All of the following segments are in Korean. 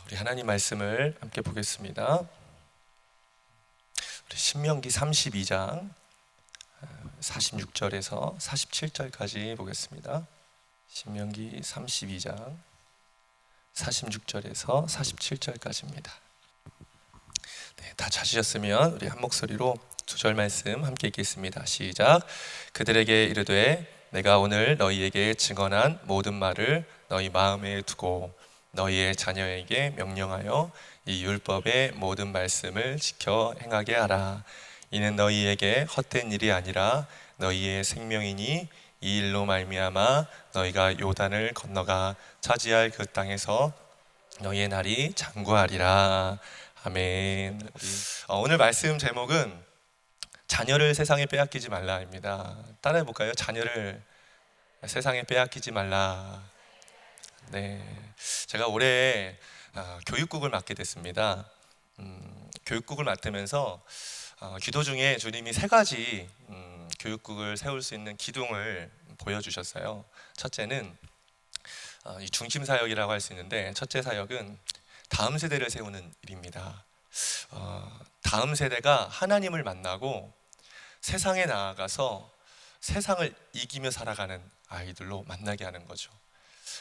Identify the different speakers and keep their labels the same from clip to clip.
Speaker 1: 우리 하나님 말씀을 함께 보겠습니다. 우리 신명기 32장 46절에서 47절까지 보겠습니다. 신명기 32장 46절에서 47절까지입니다. 네, 다 찾으셨으면 우리 한 목소리로 두 절 말씀 함께 읽겠습니다. 시작. 그들에게 이르되 내가 오늘 너희에게 증언한 모든 말을 너희 마음에 두고 너희의 자녀에게 명령하여 이 율법의 모든 말씀을 지켜 행하게 하라. 이는 너희에게 헛된 일이 아니라 너희의 생명이니 이 일로 말미암아 너희가 요단을 건너가 차지할 그 땅에서 너희의 날이 장구하리라. 아멘. 오늘 말씀 제목은 자녀를 세상에 빼앗기지 말라입니다. 따라해 볼까요? 자녀를 세상에 빼앗기지 말라. 네, 제가 올해 교육국을 맡게 됐습니다. 교육국을 맡으면서 기도 중에 주님이 세 가지 교육국을 세울 수 있는 기둥을 보여주셨어요. 첫째는 이 중심 사역이라고 할 수 있는데, 첫째 사역은 다음 세대를 세우는 일입니다. 다음 세대가 하나님을 만나고 세상에 나아가서 세상을 이기며 살아가는 아이들로 만나게 하는 거죠.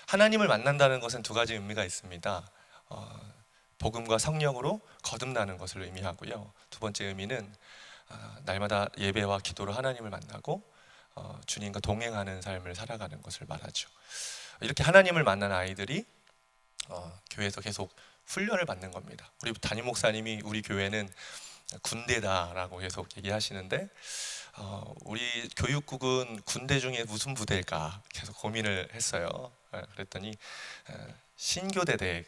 Speaker 1: 하나님을 만난다는 것은 두 가지 의미가 있습니다. 복음과 성령으로 거듭나는 것을 의미하고요. 두 번째 의미는 날마다 예배와 기도로 하나님을 만나고 주님과 동행하는 삶을 살아가는 것을 말하죠. 이렇게 하나님을 만난 아이들이 교회에서 계속 훈련을 받는 겁니다. 우리 담임 목사님이 우리 교회는 군대다라고 계속 얘기하시는데, 우리 교육국은 군대 중에 무슨 부대일까 계속 고민을 했어요. 그랬더니 신교대대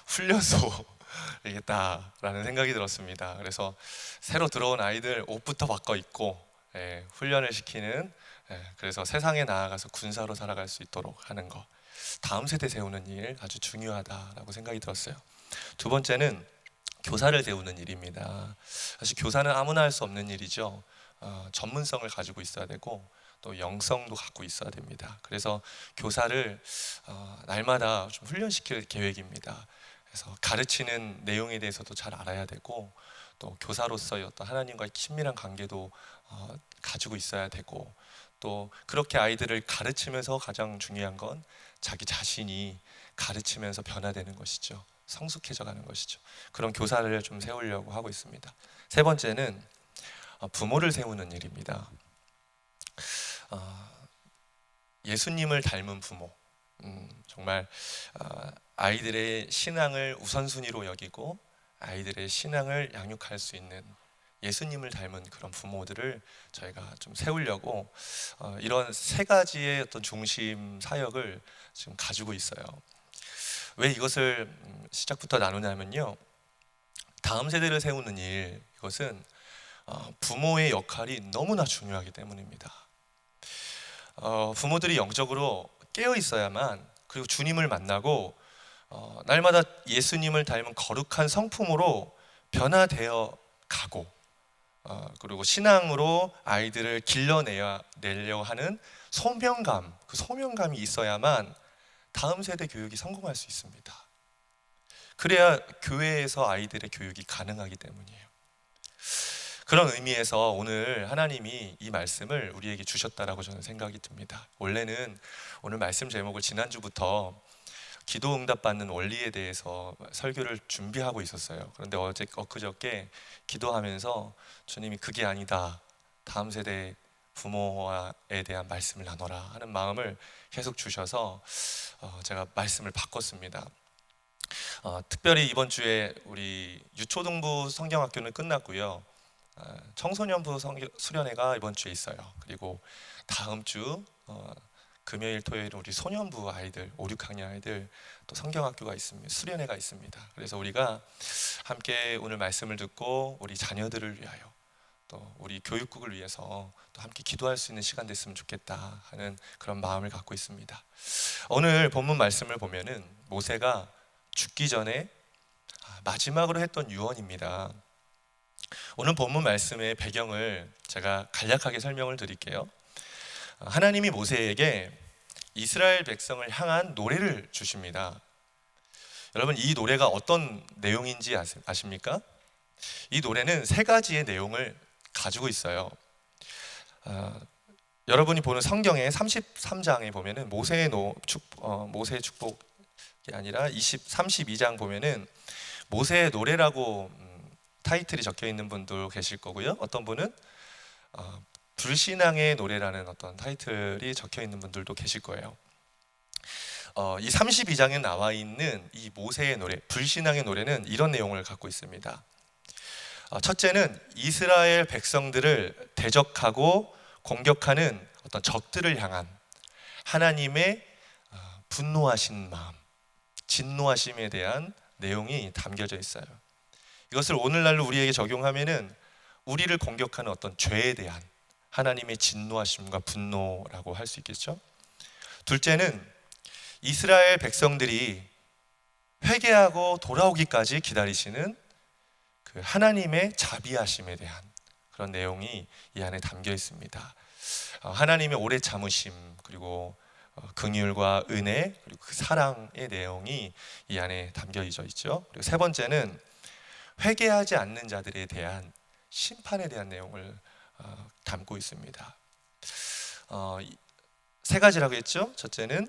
Speaker 1: 훈련소이겠다라는 생각이 들었습니다. 그래서 새로 들어온 아이들 옷부터 바꿔 입고 훈련을 시키는, 그래서 세상에 나아가서 군사로 살아갈 수 있도록 하는 것, 다음 세대 세우는 일 아주 중요하다라고 생각이 들었어요. 두 번째는 교사를 세우는 일입니다. 사실 교사는 아무나 할 수 없는 일이죠. 전문성을 가지고 있어야 되고 또 영성도 갖고 있어야 됩니다. 그래서 교사를 날마다 좀 훈련시킬 계획입니다. 그래서 가르치는 내용에 대해서도 잘 알아야 되고, 또 교사로서의 어떤 하나님과의 친밀한 관계도 가지고 있어야 되고, 또 그렇게 아이들을 가르치면서 가장 중요한 건 자기 자신이 가르치면서 변화되는 것이죠. 성숙해져 가는 것이죠. 그런 교사를 좀 세우려고 하고 있습니다. 세 번째는 부모를 세우는 일입니다. 예수님을 닮은 부모, 정말 아이들의 신앙을 우선순위로 여기고 아이들의 신앙을 양육할 수 있는 예수님을 닮은 그런 부모들을 저희가 좀 세우려고 이런 세 가지의 어떤 중심 사역을 지금 가지고 있어요. 왜 이것을 시작부터 나누냐면요, 다음 세대를 세우는 일, 이것은 부모의 역할이 너무나 중요하기 때문입니다. 부모들이 영적으로 깨어 있어야만, 그리고 주님을 만나고 날마다 예수님을 닮은 거룩한 성품으로 변화되어 가고, 그리고 신앙으로 아이들을 길러내려고 하는 소명감, 그 소명감이 있어야만 다음 세대 교육이 성공할 수 있습니다. 그래야 교회에서 아이들의 교육이 가능하기 때문이에요. 그런 의미에서 오늘 하나님이 이 말씀을 우리에게 주셨다라고 저는 생각이 듭니다. 원래는 오늘 말씀 제목을 지난주부터 기도 응답 받는 원리에 대해서 설교를 준비하고 있었어요. 그런데 엊그저께 기도하면서 주님이 그게 아니다, 다음 세대 부모에 대한 말씀을 나눠라 하는 마음을 계속 주셔서 제가 말씀을 바꿨습니다. 특별히 이번 주에 우리 유초등부 성경학교는 끝났고요. 청소년부 수련회가 이번 주에 있어요. 그리고 다음 주 금요일 토요일 우리 소년부 아이들, 5, 6학년 아이들 또 성경학교가 있습니다. 수련회가 있습니다. 그래서 우리가 함께 오늘 말씀을 듣고 우리 자녀들을 위하여, 또 우리 교육국을 위해서 또 함께 기도할 수 있는 시간 됐으면 좋겠다 하는 그런 마음을 갖고 있습니다. 오늘 본문 말씀을 보면은 모세가 죽기 전에 마지막으로 했던 유언입니다. 오늘 본문 말씀의 배경을 제가 간략하게 설명을 드릴게요. 하나님이 모세에게 이스라엘 백성을 향한 노래를 주십니다. 여러분, 이 노래가 어떤 내용인지 아십니까? 이 노래는 세 가지의 내용을 가지고 있어요. 여러분이 보는 성경의 33장에 보면은 모세의 축복이 아니라 32장 보면은 모세의 노래라고 타이틀이 적혀 있는 분도 계실 거고요. 어떤 분은 불신앙의 노래라는 어떤 타이틀이 적혀 있는 분들도 계실 거예요. 이 32장에 나와 있는 이 모세의 노래, 불신앙의 노래는 이런 내용을 갖고 있습니다. 첫째는 이스라엘 백성들을 대적하고 공격하는 어떤 적들을 향한 하나님의 분노하신 마음, 진노하심에 대한 내용이 담겨져 있어요. 이것을 오늘날로 우리에게 적용하면은 우리를 공격하는 어떤 죄에 대한 하나님의 진노하심과 분노라고 할 수 있겠죠. 둘째는 이스라엘 백성들이 회개하고 돌아오기까지 기다리시는 그 하나님의 자비하심에 대한 그런 내용이 이 안에 담겨 있습니다. 하나님의 오래 참으심, 그리고 긍휼과 은혜, 그리고 그 사랑의 내용이 이 안에 담겨져 있죠. 그리고 세 번째는 회개하지 않는 자들에 대한 심판에 대한 내용을 담고 있습니다. 세 가지라고 했죠. 첫째는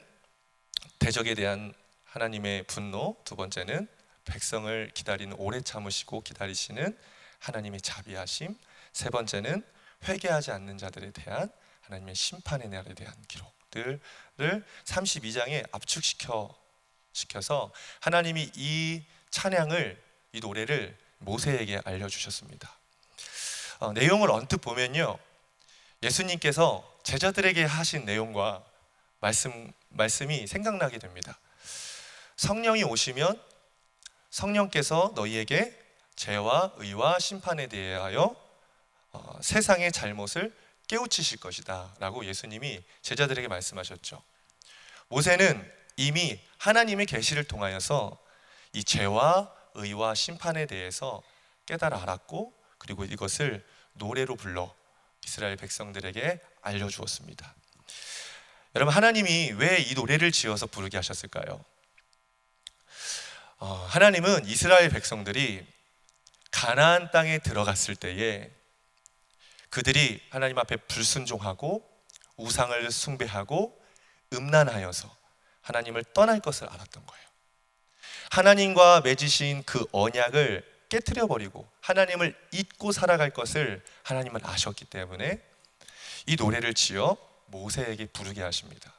Speaker 1: 대적에 대한 하나님의 분노, 두 번째는 백성을 기다리는 오래 참으시고 기다리시는 하나님의 자비하심, 세 번째는 회개하지 않는 자들에 대한 하나님의 심판의 날에 대한 기록들을 32장에 압축시켜서 하나님이 이 찬양을, 이 노래를 모세에게 알려주셨습니다. 내용을 언뜻 보면요, 예수님께서 제자들에게 하신 내용과 말씀이 생각나게 됩니다. 성령이 오시면 성령께서 너희에게 죄와 의와 심판에 대하여 세상의 잘못을 깨우치실 것이다 라고 예수님이 제자들에게 말씀하셨죠. 모세는 이미 하나님의 계시를 통하여서 이 죄와 의와 심판에 대해서 깨달아 알았고, 그리고 이것을 노래로 불러 이스라엘 백성들에게 알려주었습니다. 여러분, 하나님이 왜 이 노래를 지어서 부르게 하셨을까요? 하나님은 이스라엘 백성들이 가나안 땅에 들어갔을 때에 그들이 하나님 앞에 불순종하고 우상을 숭배하고 음란하여서 하나님을 떠날 것을 알았던 거예요. 하나님과 맺으신 그 언약을 깨트려 버리고 하나님을 잊고 살아갈 것을 하나님은 아셨기 때문에 이 노래를 지어 모세에게 부르게 하십니다.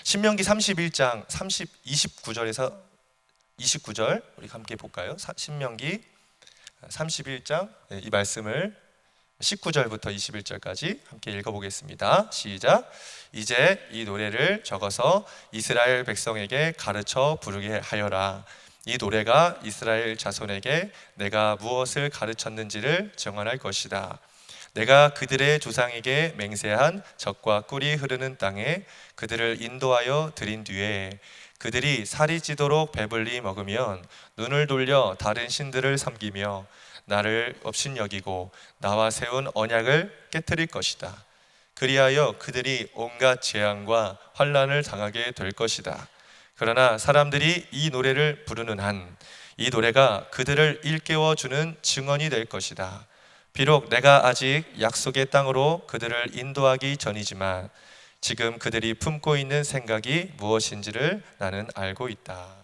Speaker 1: 신명기 31장 29절에서 29절 우리 함께 볼까요? 신명기 31장 이 말씀을 19절부터 21절까지 함께 읽어보겠습니다. 시작. 이제 이 노래를 적어서 이스라엘 백성에게 가르쳐 부르게 하여라. 이 노래가 이스라엘 자손에게 내가 무엇을 가르쳤는지를 증언할 것이다. 내가 그들의 조상에게 맹세한 젖과 꿀이 흐르는 땅에 그들을 인도하여 들인 뒤에 그들이 살이 찌도록 배불리 먹으면 눈을 돌려 다른 신들을 섬기며 나를 업신여기고 나와 세운 언약을 깨트릴 것이다. 그리하여 그들이 온갖 재앙과 환난을 당하게 될 것이다. 그러나 사람들이 이 노래를 부르는 한 이 노래가 그들을 일깨워 주는 증언이 될 것이다. 비록 내가 아직 약속의 땅으로 그들을 인도하기 전이지만 지금 그들이 품고 있는 생각이 무엇인지를 나는 알고 있다.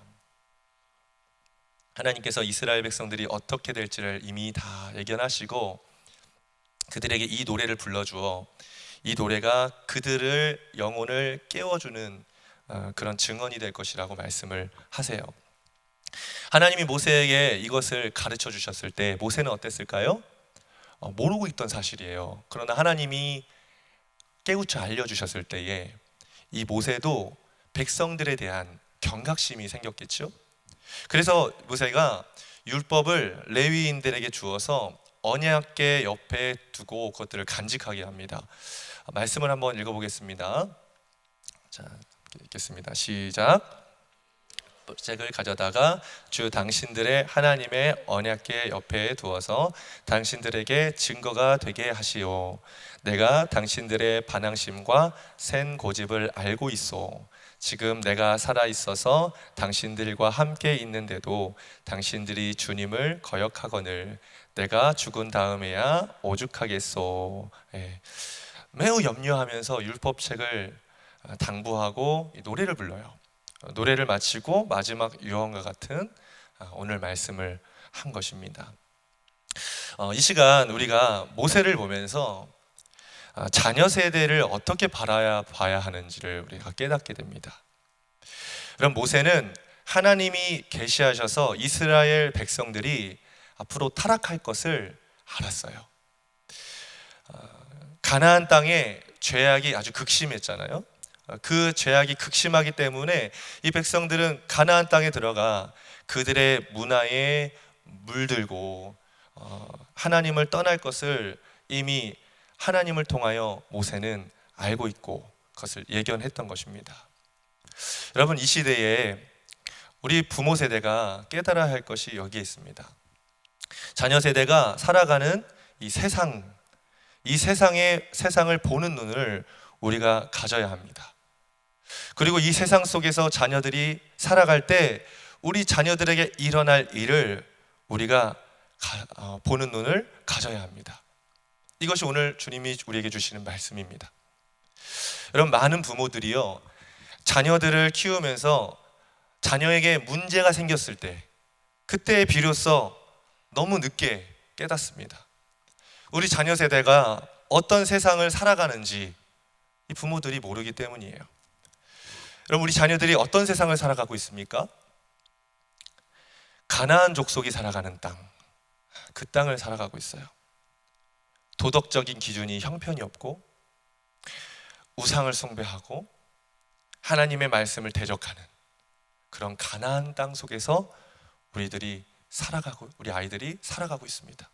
Speaker 1: 하나님께서 이스라엘 백성들이 어떻게 될지를 이미 다 예견하시고 그들에게 이 노래를 불러주어 이 노래가 그들을 영혼을 깨워주는 그런 증언이 될 것이라고 말씀을 하세요. 하나님이 모세에게 이것을 가르쳐 주셨을 때 모세는 어땠을까요? 모르고 있던 사실이에요. 그러나 하나님이 깨우쳐 알려주셨을 때에 이 모세도 백성들에 대한 경각심이 생겼겠죠. 그래서 모세가 율법을 레위인들에게 주어서 언약궤 옆에 두고 그것들을 간직하게 합니다. 말씀을 한번 읽어보겠습니다. 자, 읽겠습니다. 시작. 책을 가져다가 주 당신들의 하나님의 언약궤 옆에 두어서 당신들에게 증거가 되게 하시오. 내가 당신들의 반항심과 센 고집을 알고 있소. 지금 내가 살아 있어서 당신들과 함께 있는데도 당신들이 주님을 거역하거늘 내가 죽은 다음에야 오죽하겠소. 예, 매우 염려하면서 율법책을 당부하고 노래를 불러요. 노래를 마치고 마지막 유언과 같은 오늘 말씀을 한 것입니다. 이 시간 우리가 모세를 보면서 자녀 세대를 어떻게 봐야 하는지를 우리가 깨닫게 됩니다. 그럼 모세는 하나님이 계시하셔서 이스라엘 백성들이 앞으로 타락할 것을 알았어요. 가나안 땅에 죄악이 아주 극심했잖아요. 그 죄악이 극심하기 때문에 이 백성들은 가나안 땅에 들어가 그들의 문화에 물들고 하나님을 떠날 것을 이미 하나님을 통하여 모세는 알고 있고 그것을 예견했던 것입니다. 여러분, 이 시대에 우리 부모 세대가 깨달아야 할 것이 여기에 있습니다. 자녀 세대가 살아가는 이 세상을 보는 눈을 우리가 가져야 합니다. 그리고 이 세상 속에서 자녀들이 살아갈 때 우리 자녀들에게 일어날 일을 우리가 보는 눈을 가져야 합니다. 이것이 오늘 주님이 우리에게 주시는 말씀입니다. 여러분, 많은 부모들이요, 자녀들을 키우면서 자녀에게 문제가 생겼을 때 그때 비로소 너무 늦게 깨닫습니다. 우리 자녀 세대가 어떤 세상을 살아가는지 이 부모들이 모르기 때문이에요. 여러분, 우리 자녀들이 어떤 세상을 살아가고 있습니까? 가나안 족속이 살아가는 땅, 그 땅을 살아가고 있어요. 도덕적인 기준이 형편이 없고 우상을 숭배하고 하나님의 말씀을 대적하는 그런 가나안 땅 속에서 우리 아이들이 살아가고 있습니다.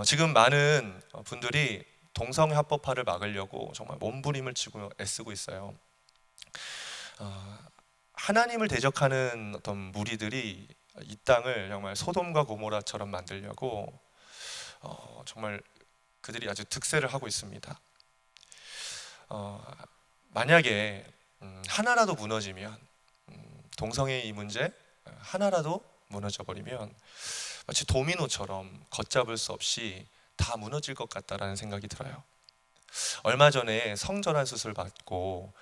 Speaker 1: 지금 많은 분들이 동성합법화를 막으려고 정말 몸부림을 치고 애쓰고 있어요. 하나님을 대적하는 어떤 무리들이 이 땅을 정말 소돔과 고모라처럼 만들려고 정말 그들이 아주 득세를 하고 있습니다. 만약에 하나라도 무너지면, 동성애 이 문제 하나라도 무너져 버리면 마치 도미노처럼 걷잡을 수 없이 다 무너질 것 같다라는 생각이 들어요. 얼마 전에 성전환 수술 받고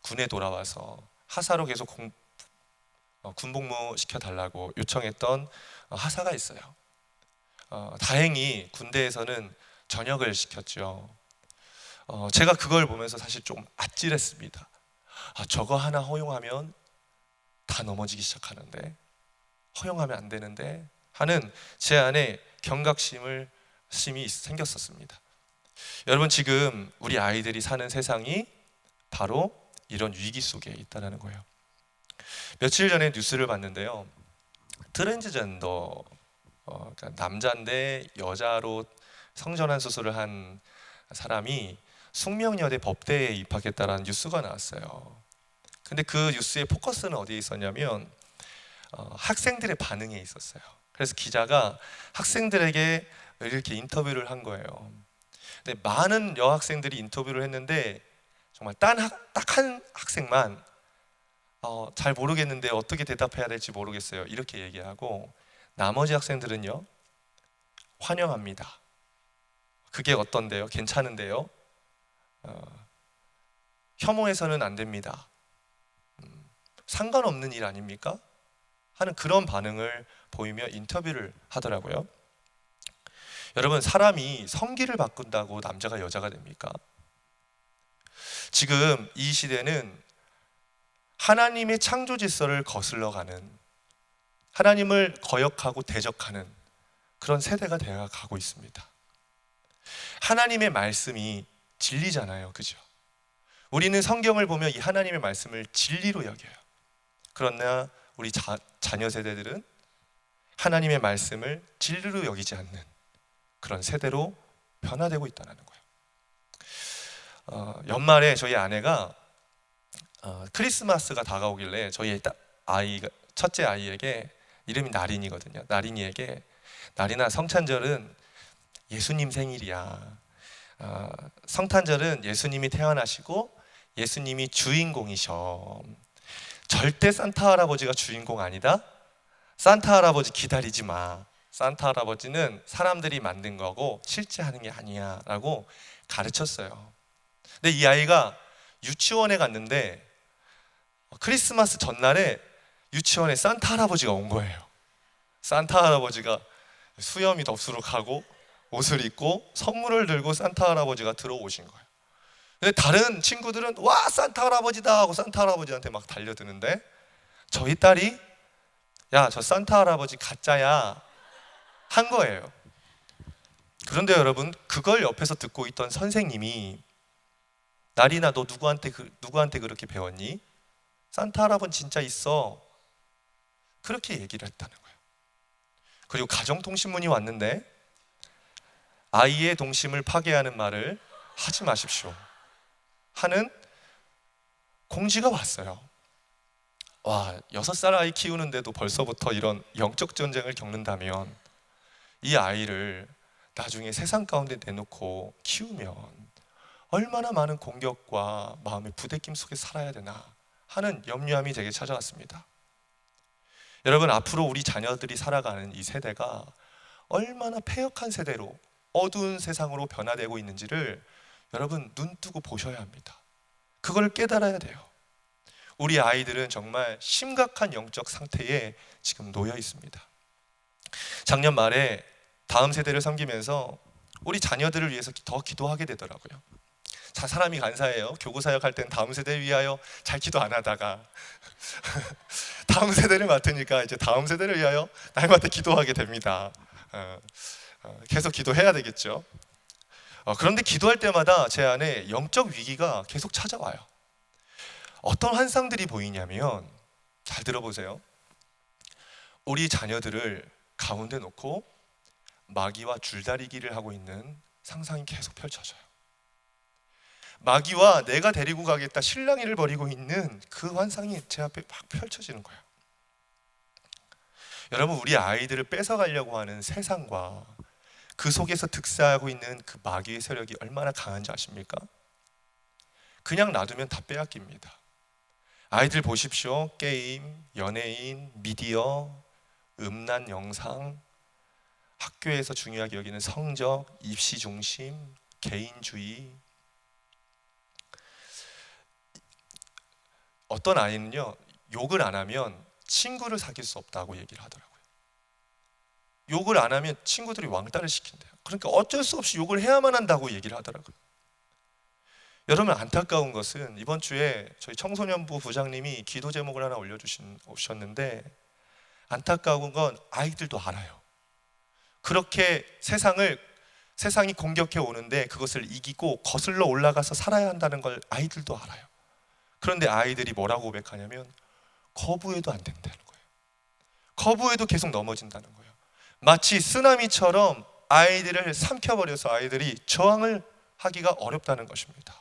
Speaker 1: 군에 돌아와서 하사로 계속 군복무 시켜달라고 요청했던 하사가 있어요. 다행히 군대에서는 전역을 시켰죠. 제가 그걸 보면서 사실 좀 아찔했습니다. 저거 하나 허용하면 다 넘어지기 시작하는데, 허용하면 안 되는데 하는 제 안에 경각심이 생겼었습니다. 여러분, 지금 우리 아이들이 사는 세상이 바로 이런 위기 속에 있다는 거예요. 며칠 전에 뉴스를 봤는데요, 트랜스젠더, 그러니까 남자인데 여자로 성전환 수술을 한 사람이 숙명여대 법대에 입학했다라는 뉴스가 나왔어요. 근데 그 뉴스의 포커스는 어디에 있었냐면 학생들의 반응에 있었어요. 그래서 기자가 학생들에게 이렇게 인터뷰를 한 거예요. 근데 많은 여학생들이 인터뷰를 했는데 정말 딱 한 학생만 잘 모르겠는데 어떻게 대답해야 될지 모르겠어요, 이렇게 얘기하고, 나머지 학생들은요, 환영합니다. 그게 어떤데요? 괜찮은데요? 혐오해서는 안 됩니다. 상관없는 일 아닙니까? 하는 그런 반응을 보이며 인터뷰를 하더라고요. 여러분, 사람이 성기를 바꾼다고 남자가 여자가 됩니까? 지금 이 시대는 하나님의 창조 질서를 거슬러가는, 하나님을 거역하고 대적하는 그런 세대가 되어 가고 있습니다. 하나님의 말씀이 진리잖아요, 그죠? 우리는 성경을 보며 이 하나님의 말씀을 진리로 여겨요. 그러나 우리 자녀 세대들은 하나님의 말씀을 진리로 여기지 않는 그런 세대로 변화되고 있다는 거예요. 연말에 저희 아내가 크리스마스가 다가오길래 저희 첫째 아이에게, 이름이 나린이거든요, 나린이에게, 나린아, 성탄절은 예수님 생일이야. 성탄절은 예수님이 태어나시고 예수님이 주인공이셔. 절대 산타 할아버지가 주인공 아니다. 산타 할아버지 기다리지 마. 산타 할아버지는 사람들이 만든 거고 실제 하는 게 아니야 라고 가르쳤어요. 근데 이 아이가 유치원에 갔는데 크리스마스 전날에 유치원에 산타 할아버지가 온 거예요. 산타 할아버지가 수염이 덥수룩 하고 옷을 입고 선물을 들고 산타 할아버지가 들어오신 거예요. 근데 다른 친구들은 와 산타 할아버지다 하고 산타 할아버지한테 막 달려드는데 저희 딸이 야 저 산타 할아버지 가짜야 한 거예요. 그런데 여러분, 그걸 옆에서 듣고 있던 선생님이 나리나 너 누구한테 그렇게 배웠니? 산타 할아버지 진짜 있어. 그렇게 얘기를 했다는 거예요. 그리고 가정통신문이 왔는데 아이의 동심을 파괴하는 말을 하지 마십시오 하는 공지가 왔어요. 와, 6살 아이 키우는데도 벌써부터 이런 영적 전쟁을 겪는다면 이 아이를 나중에 세상 가운데 내놓고 키우면 얼마나 많은 공격과 마음의 부대낌 속에 살아야 되나 하는 염려함이 제게 찾아왔습니다. 여러분, 앞으로 우리 자녀들이 살아가는 이 세대가 얼마나 패역한 세대로 어두운 세상으로 변화되고 있는지를 여러분 눈뜨고 보셔야 합니다. 그걸 깨달아야 돼요. 우리 아이들은 정말 심각한 영적 상태에 지금 놓여 있습니다. 작년 말에 다음 세대를 섬기면서 우리 자녀들을 위해서 더 기도하게 되더라고요. 자, 사람이 간사해요. 교구사역 할 땐 다음 세대를 위하여 잘 기도 안 하다가 다음 세대를 맡으니까 이제 다음 세대를 위하여 날마다 기도하게 됩니다. 계속 기도해야 되겠죠. 그런데 기도할 때마다 제 안에 영적 위기가 계속 찾아와요. 어떤 환상들이 보이냐면, 잘 들어보세요. 우리 자녀들을 가운데 놓고 마귀와 줄다리기를 하고 있는 상상이 계속 펼쳐져요. 마귀와 내가 데리고 가겠다 실랑이를 벌이고 있는 그 환상이 제 앞에 막 펼쳐지는 거예요. 여러분, 우리 아이들을 뺏어가려고 하는 세상과 그 속에서 득세하고 있는 그 마귀의 세력이 얼마나 강한지 아십니까? 그냥 놔두면 다 빼앗깁니다. 아이들 보십시오. 게임, 연예인, 미디어, 음란 영상, 학교에서 중요하게 여기는 성적, 입시 중심, 개인주의. 어떤 아이는요, 욕을 안 하면 친구를 사귈 수 없다고 얘기를 하더라고요. 욕을 안 하면 친구들이 왕따를 시킨대요. 그러니까 어쩔 수 없이 욕을 해야만 한다고 얘기를 하더라고요. 여러분, 안타까운 것은 이번 주에 저희 청소년부 부장님이 기도 제목을 하나 올려주셨는데, 안타까운 건 아이들도 알아요. 그렇게 세상이 공격해 오는데 그것을 이기고 거슬러 올라가서 살아야 한다는 걸 아이들도 알아요. 그런데 아이들이 뭐라고 고백하냐면 거부해도 안 된다는 거예요. 거부해도 계속 넘어진다는 거예요. 마치 쓰나미처럼 아이들을 삼켜버려서 아이들이 저항을 하기가 어렵다는 것입니다.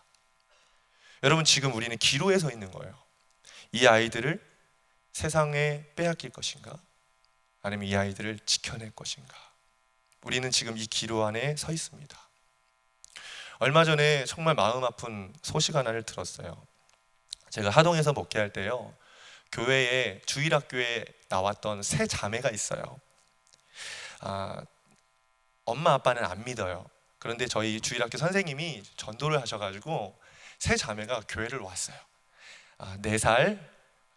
Speaker 1: 여러분, 지금 우리는 기로에 서 있는 거예요. 이 아이들을 세상에 빼앗길 것인가? 아니면 이 아이들을 지켜낼 것인가? 우리는 지금 이 기로 안에 서 있습니다. 얼마 전에 정말 마음 아픈 소식 하나를 들었어요. 제가 하동에서 목회할 때요, 교회에 주일학교에 나왔던 세 자매가 있어요. 엄마 아빠는 안 믿어요. 그런데 저희 주일학교 선생님이 전도를 하셔가지고 세 자매가 교회를 왔어요. 4살,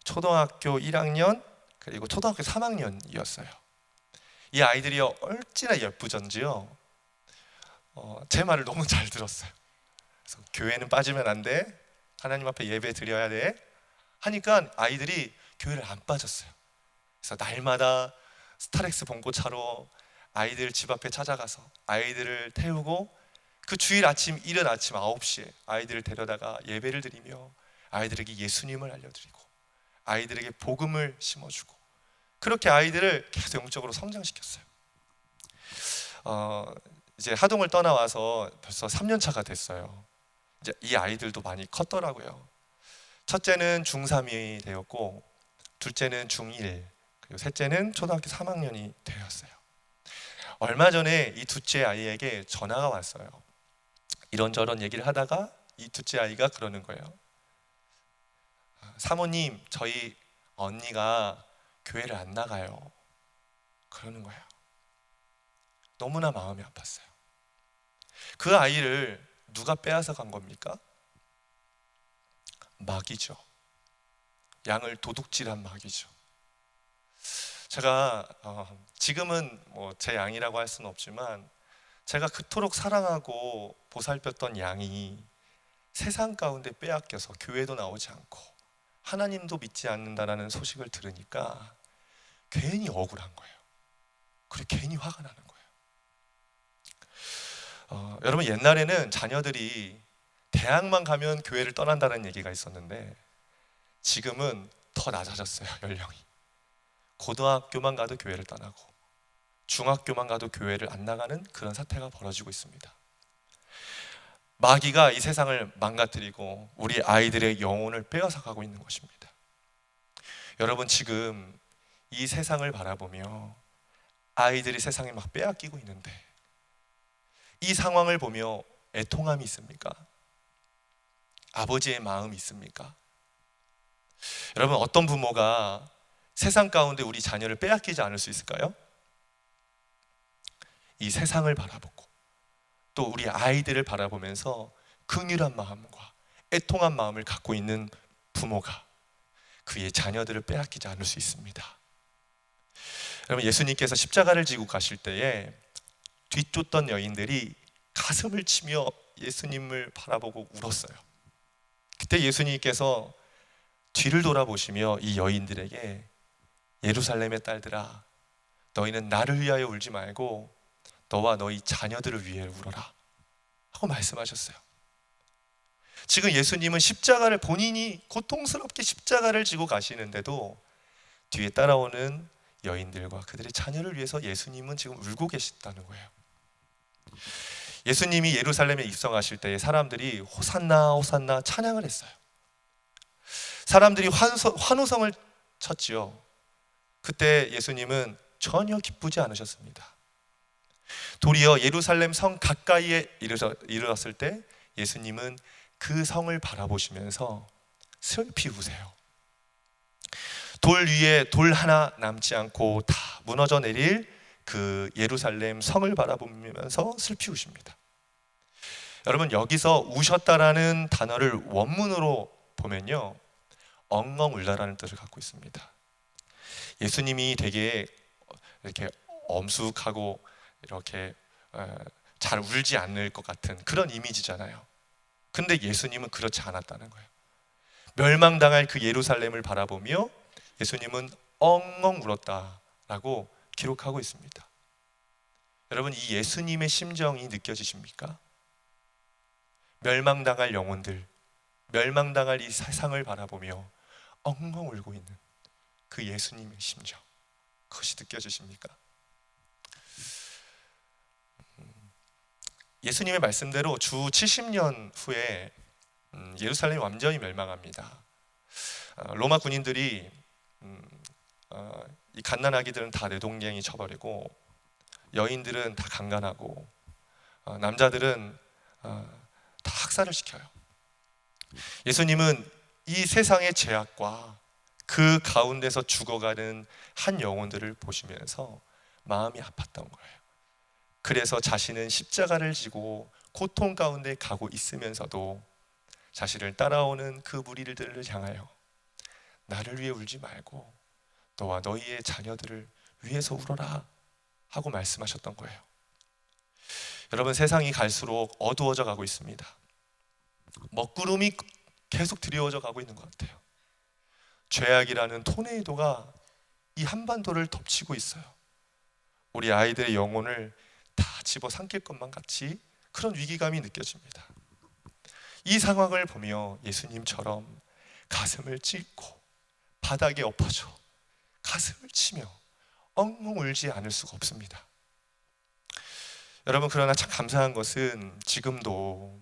Speaker 1: 초등학교 1학년, 그리고 초등학교 3학년이었어요. 이 아이들이요, 얼마나 예쁘던지요, 제 말을 너무 잘 들었어요. 그래서 교회는 빠지면 안 돼, 하나님 앞에 예배 드려야 돼 하니까 아이들이 교회를 안 빠졌어요. 그래서 날마다 스타렉스 봉고차로 아이들 집 앞에 찾아가서 아이들을 태우고, 그 주일 아침, 이른 아침 9시에 아이들을 데려다가 예배를 드리며 아이들에게 예수님을 알려드리고 아이들에게 복음을 심어주고, 그렇게 아이들을 계속 영적으로 성장시켰어요. 이제 하동을 떠나와서 벌써 3년 차가 됐어요. 이제 이 아이들도 많이 컸더라고요. 첫째는 중3이 되었고, 둘째는 중1, 그리고 셋째는 초등학교 3학년이 되었어요. 얼마 전에 이 둘째 아이에게 전화가 왔어요. 이런저런 얘기를 하다가 이 둘째 아이가 그러는 거예요. 사모님, 저희 언니가 교회를 안 나가요. 그러는 거예요. 너무나 마음이 아팠어요. 그 아이를 누가 빼앗아 간 겁니까? 마귀죠. 양을 도둑질한 마귀죠. 제가 지금은 뭐 제 양이라고 할 수는 없지만 제가 그토록 사랑하고 보살폈던 양이 세상 가운데 빼앗겨서 교회도 나오지 않고 하나님도 믿지 않는다라는 소식을 들으니까 괜히 억울한 거예요. 그리고 괜히 화가 나는 거예요. 여러분, 옛날에는 자녀들이 대학만 가면 교회를 떠난다는 얘기가 있었는데 지금은 더 낮아졌어요. 연령이. 고등학교만 가도 교회를 떠나고 중학교만 가도 교회를 안 나가는 그런 사태가 벌어지고 있습니다. 마귀가 이 세상을 망가뜨리고 우리 아이들의 영혼을 빼앗아 가고 있는 것입니다. 여러분, 지금 이 세상을 바라보며 아이들이 세상에 막 빼앗기고 있는데 이 상황을 보며 애통함이 있습니까? 아버지의 마음이 있습니까? 여러분, 어떤 부모가 세상 가운데 우리 자녀를 빼앗기지 않을 수 있을까요? 이 세상을 바라보고 또 우리 아이들을 바라보면서 긍휼한 마음과 애통한 마음을 갖고 있는 부모가 그의 자녀들을 빼앗기지 않을 수 있습니다. 여러분, 예수님께서 십자가를 지고 가실 때에 뒤쫓던 여인들이 가슴을 치며 예수님을 바라보고 울었어요. 그때 예수님께서 뒤를 돌아보시며 이 여인들에게 예루살렘의 딸들아, 너희는 나를 위하여 울지 말고 너와 너희 자녀들을 위해 울어라 하고 말씀하셨어요. 지금 예수님은 십자가를 본인이 고통스럽게 십자가를 지고 가시는데도 뒤에 따라오는 여인들과 그들의 자녀를 위해서 예수님은 지금 울고 계시다는 거예요. 예수님이 예루살렘에 입성하실 때 사람들이 호산나 호산나 찬양을 했어요. 사람들이 환호성을 쳤지요. 그때 예수님은 전혀 기쁘지 않으셨습니다. 도리어 예루살렘 성 가까이에 이르렀을 때 예수님은 그 성을 바라보시면서 슬피 우세요. 돌 위에 돌 하나 남지 않고 다 무너져 내릴 그 예루살렘 성을 바라보면서 슬피 우십니다. 여러분, 여기서 우셨다라는 단어를 원문으로 보면요, 엉엉 울다라는 뜻을 갖고 있습니다. 예수님이 되게 이렇게 엄숙하고 이렇게 잘 울지 않을 것 같은 그런 이미지잖아요. 근데 예수님은 그렇지 않았다는 거예요. 멸망당할 그 예루살렘을 바라보며 예수님은 엉엉 울었다라고 기록하고 있습니다. 여러분, 이 예수님의 심정이 느껴지십니까? 멸망당할 영혼들, 멸망당할 이 세상을 바라보며 엉엉 울고 있는 그 예수님의 심정, 그것이 느껴지십니까? 예수님의 말씀대로 주 70년 후에 예루살렘이 완전히 멸망합니다. 로마 군인들이 이 갓난아기들은 다 내동댕이 쳐버리고 여인들은 다 강간하고 남자들은 다 학살을 시켜요. 예수님은 이 세상의 죄악과 그 가운데서 죽어가는 한 영혼들을 보시면서 마음이 아팠던 거예요. 그래서 자신은 십자가를 지고 고통 가운데 가고 있으면서도 자신을 따라오는 그 무리들을 향하여 나를 위해 울지 말고 너와 너희의 자녀들을 위해서 울어라 하고 말씀하셨던 거예요. 여러분, 세상이 갈수록 어두워져 가고 있습니다. 먹구름이 계속 드리워져 가고 있는 것 같아요. 죄악이라는 토네이도가 이 한반도를 덮치고 있어요. 우리 아이들의 영혼을 다 집어삼킬 것만 같이 그런 위기감이 느껴집니다. 이 상황을 보며 예수님처럼 가슴을 찢고 바닥에 엎어져 가슴을 치며 엉엉 울지 않을 수가 없습니다. 여러분, 그러나 참 감사한 것은 지금도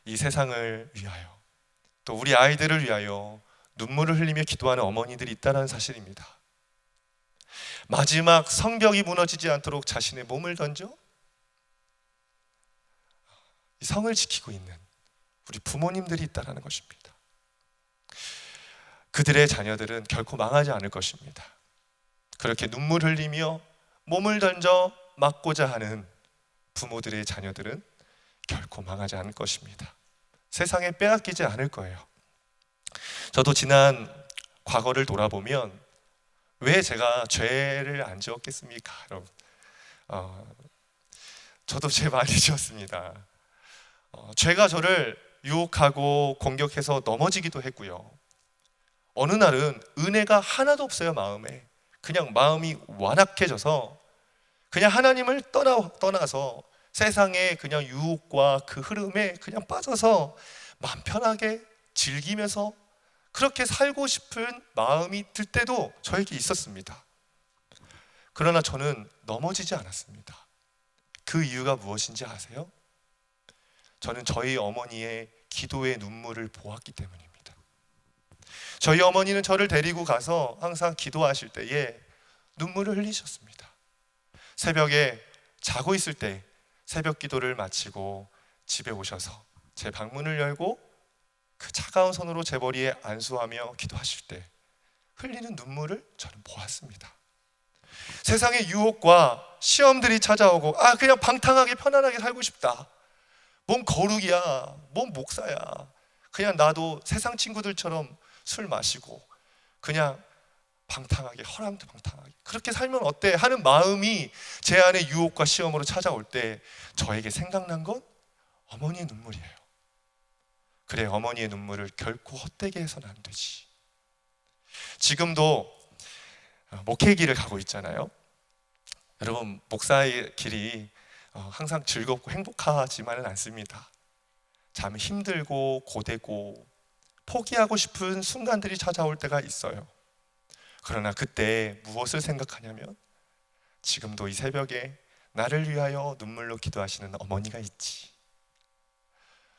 Speaker 1: 이 세상을 위하여 또 우리 아이들을 위하여 눈물을 흘리며 기도하는 어머니들이 있다는 사실입니다. 마지막 성벽이 무너지지 않도록 자신의 몸을 던져 이 성을 지키고 있는 우리 부모님들이 있다는 것입니다. 그들의 자녀들은 결코 망하지 않을 것입니다. 그렇게 눈물 흘리며 몸을 던져 막고자 하는 부모들의 자녀들은 결코 망하지 않을 것입니다. 세상에 빼앗기지 않을 거예요. 저도 지난 과거를 돌아보면 왜 제가 죄를 안 지었겠습니까? 여러분, 저도 죄 많이 지었습니다. 죄가 저를 유혹하고 공격해서 넘어지기도 했고요. 어느 날은 은혜가 하나도 없어요. 마음에 그냥 마음이 완악해져서 그냥 하나님을 떠나서 세상의 그냥 유혹과 그 흐름에 그냥 빠져서 마음 편하게 즐기면서 그렇게 살고 싶은 마음이 들 때도 저에게 있었습니다. 그러나 저는 넘어지지 않았습니다. 그 이유가 무엇인지 아세요? 저는 저희 어머니의 기도의 눈물을 보았기 때문입니다. 저희 어머니는 저를 데리고 가서 항상 기도하실 때에 눈물을 흘리셨습니다. 새벽에 자고 있을 때 새벽 기도를 마치고 집에 오셔서 제 방문을 열고 그 차가운 손으로 제 머리에 안수하며 기도하실 때 흘리는 눈물을 저는 보았습니다. 세상의 유혹과 시험들이 찾아오고 그냥 방탕하게 편안하게 살고 싶다. 뭔 거룩이야, 뭔 목사야, 그냥 나도 세상 친구들처럼 술 마시고 그냥 방탕하게 방탕하게 그렇게 살면 어때 하는 마음이 제 안에 유혹과 시험으로 찾아올 때 저에게 생각난 건 어머니의 눈물이에요. 그래, 어머니의 눈물을 결코 헛되게 해서는 안 되지. 지금도 목회 길을 가고 있잖아요. 여러분, 목사의 길이 항상 즐겁고 행복하지만은 않습니다. 참 힘들고 고되고 포기하고 싶은 순간들이 찾아올 때가 있어요. 그러나 그때 무엇을 생각하냐면 지금도 이 새벽에 나를 위하여 눈물로 기도하시는 어머니가 있지.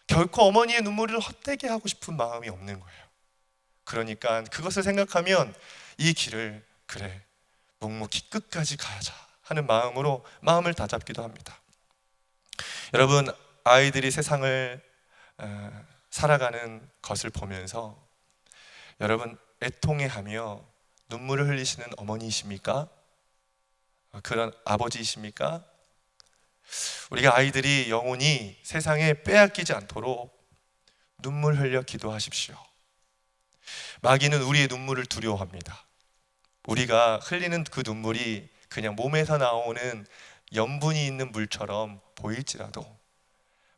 Speaker 1: 결코 어머니의 눈물을 헛되게 하고 싶은 마음이 없는 거예요. 그러니까 그것을 생각하면 이 길을 그래 묵묵히 끝까지 가자 하는 마음으로 마음을 다잡기도 합니다. 여러분, 아이들이 세상을 살아가는 것을 보면서 여러분 애통해하며 눈물을 흘리시는 어머니이십니까? 그런 아버지이십니까? 우리가 아이들이 영원히 세상에 빼앗기지 않도록 눈물 흘려 기도하십시오. 마귀는 우리의 눈물을 두려워합니다. 우리가 흘리는 그 눈물이 그냥 몸에서 나오는 염분이 있는 물처럼 보일지라도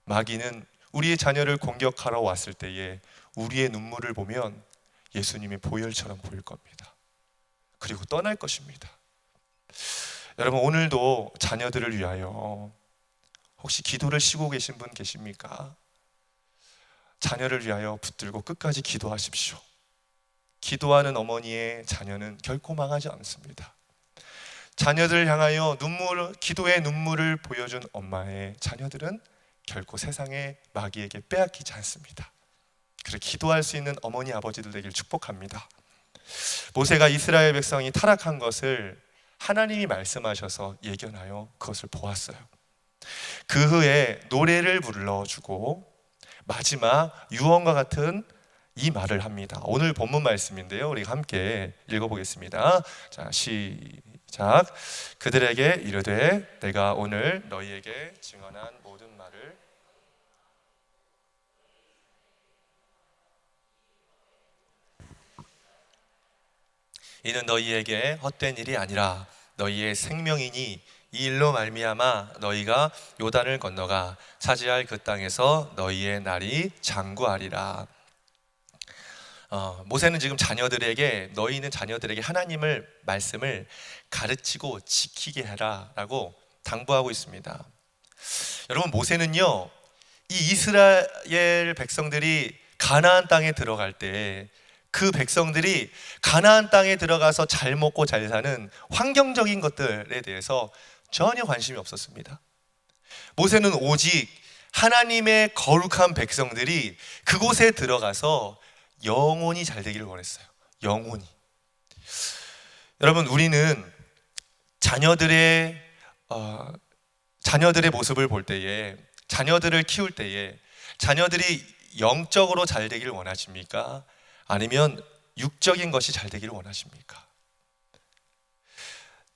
Speaker 1: 마귀는 우리의 자녀를 공격하러 왔을 때에 우리의 눈물을 보면 예수님의 보혈처럼 보일 겁니다. 그리고 떠날 것입니다. 여러분, 오늘도 자녀들을 위하여 혹시 기도를 쉬고 계신 분 계십니까? 자녀를 위하여 붙들고 끝까지 기도하십시오. 기도하는 어머니의 자녀는 결코 망하지 않습니다. 자녀들을 향하여 기도의 눈물을 보여준 엄마의 자녀들은 결코 세상의 마귀에게 빼앗기지 않습니다. 그래, 기도할 수 있는 어머니 아버지들 되길 축복합니다. 모세가 이스라엘 백성이 타락한 것을 하나님이 말씀하셔서 예견하여 그것을 보았어요. 그 후에 노래를 불러주고 마지막 유언과 같은 이 말을 합니다. 오늘 본문 말씀인데요, 우리 함께 읽어보겠습니다. 자, 시작. 그들에게 이르되 내가 오늘 너희에게 증언한 모든 말을 이는 너희에게 헛된 일이 아니라 너희의 생명이니 이 일로 말미암아 너희가 요단을 건너가 차지할 그 땅에서 너희의 날이 장구하리라. 모세는 지금 너희는 자녀들에게 하나님을 말씀을 가르치고 지키게 해라 라고 당부하고 있습니다. 여러분, 모세는요, 이 이스라엘 백성들이 가나안 땅에 들어갈 때 그 백성들이 가나안 땅에 들어가서 잘 먹고 잘 사는 환경적인 것들에 대해서 전혀 관심이 없었습니다. 모세는 오직 하나님의 거룩한 백성들이 그곳에 들어가서 영원히 잘 되기를 원했어요. 영원히. 여러분, 우리는 자녀들의 모습을 볼 때에, 자녀들을 키울 때에 자녀들이 영적으로 잘 되기를 원하십니까? 아니면 육적인 것이 잘 되기를 원하십니까?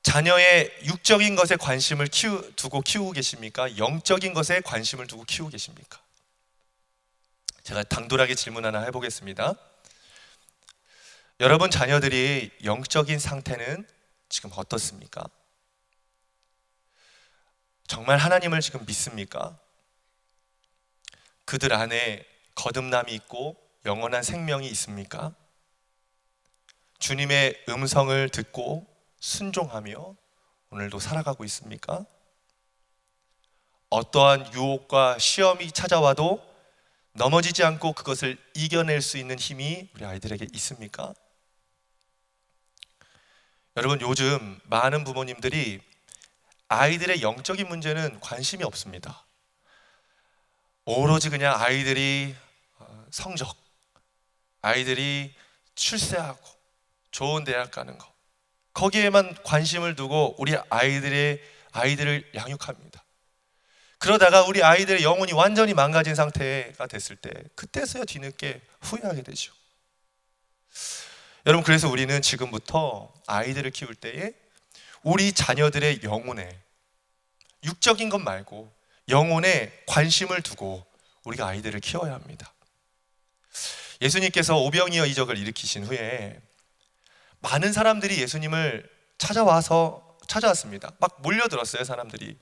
Speaker 1: 자녀의 육적인 것에 관심을 두고 키우고 계십니까? 영적인 것에 관심을 두고 키우고 계십니까? 제가 당돌하게 질문 하나 해보겠습니다. 여러분 자녀들이 영적인 상태는 지금 어떻습니까? 정말 하나님을 지금 믿습니까? 그들 안에 거듭남이 있고 영원한 생명이 있습니까? 주님의 음성을 듣고 순종하며 오늘도 살아가고 있습니까? 어떠한 유혹과 시험이 찾아와도 넘어지지 않고 그것을 이겨낼 수 있는 힘이 우리 아이들에게 있습니까? 여러분, 요즘 많은 부모님들이 아이들의 영적인 문제는 관심이 없습니다. 오로지 그냥 아이들이 성적, 아이들이 출세하고 좋은 대학 가는 거, 거기에만 관심을 두고 우리 아이들을 양육합니다. 그러다가 우리 아이들의 영혼이 완전히 망가진 상태가 됐을 때 그때서야 뒤늦게 후회하게 되죠. 여러분, 그래서 우리는 지금부터 아이들을 키울 때에 우리 자녀들의 영혼에, 육적인 것 말고 영혼에 관심을 두고 우리가 아이들을 키워야 합니다. 예수님께서 오병이어 이적을 일으키신 후에 많은 사람들이 예수님을 찾아왔습니다. 막 몰려들었어요, 사람들이.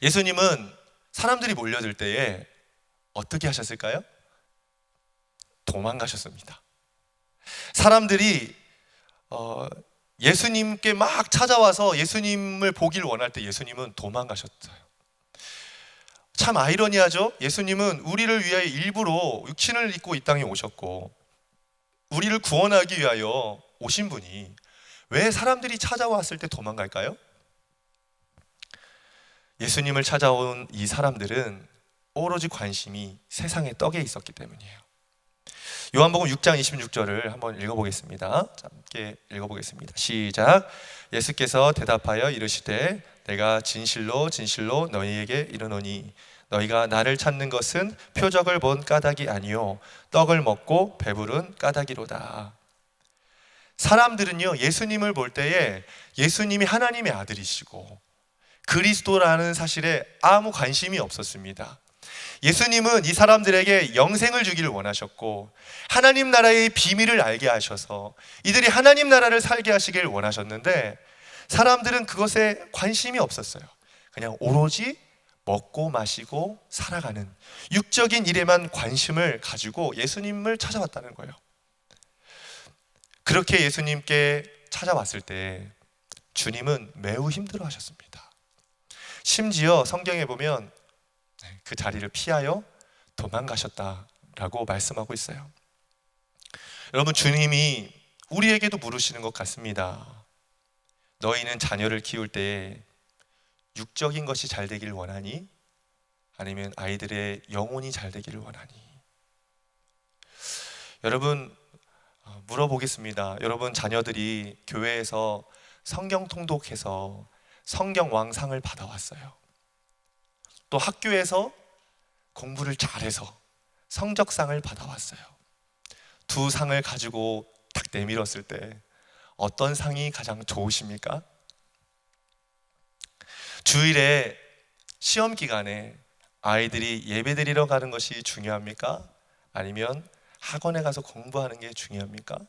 Speaker 1: 예수님은 사람들이 몰려들 때에 어떻게 하셨을까요? 도망가셨습니다. 사람들이 예수님께 막 찾아와서 예수님을 보길 원할 때 예수님은 도망가셨어요. 참 아이러니하죠? 예수님은 우리를 위하여 일부러 육신을 입고 이 땅에 오셨고 우리를 구원하기 위하여 오신 분이 왜 사람들이 찾아왔을 때 도망갈까요? 예수님을 찾아온 이 사람들은 오로지 관심이 세상의 떡에 있었기 때문이에요. 요한복음 6장 26절을 한번 읽어보겠습니다. 함께 읽어보겠습니다. 시작. 예수께서 대답하여 이르시되 내가 진실로 진실로 너희에게 이르노니 너희가 나를 찾는 것은 표적을 본 까닭이 아니요 떡을 먹고 배부른 까닭이로다. 사람들은요, 예수님을 볼 때에 예수님이 하나님의 아들이시고 그리스도라는 사실에 아무 관심이 없었습니다. 예수님은 이 사람들에게 영생을 주기를 원하셨고 하나님 나라의 비밀을 알게 하셔서 이들이 하나님 나라를 살게 하시길 원하셨는데 사람들은 그것에 관심이 없었어요. 그냥 오로지 먹고 마시고 살아가는 육적인 일에만 관심을 가지고 예수님을 찾아왔다는 거예요. 그렇게 예수님께 찾아왔을 때 주님은 매우 힘들어 하셨습니다. 심지어 성경에 보면 그 자리를 피하여 도망가셨다라고 말씀하고 있어요. 여러분, 주님이 우리에게도 물으시는 것 같습니다. 너희는 자녀를 키울 때 육적인 것이 잘 되기를 원하니? 아니면 아이들의 영혼이 잘 되기를 원하니? 여러분, 물어보겠습니다. 여러분 자녀들이 교회에서 성경 통독해서 성경 왕상을 받아왔어요. 또 학교에서 공부를 잘해서 성적상을 받아왔어요. 두 상을 가지고 딱 내밀었을 때 어떤 상이 가장 좋으십니까? 주일에 시험 기간에 아이들이 예배드리러 가는 것이 중요합니까? 아니면 학원에 가서 공부하는 게 중요합니까?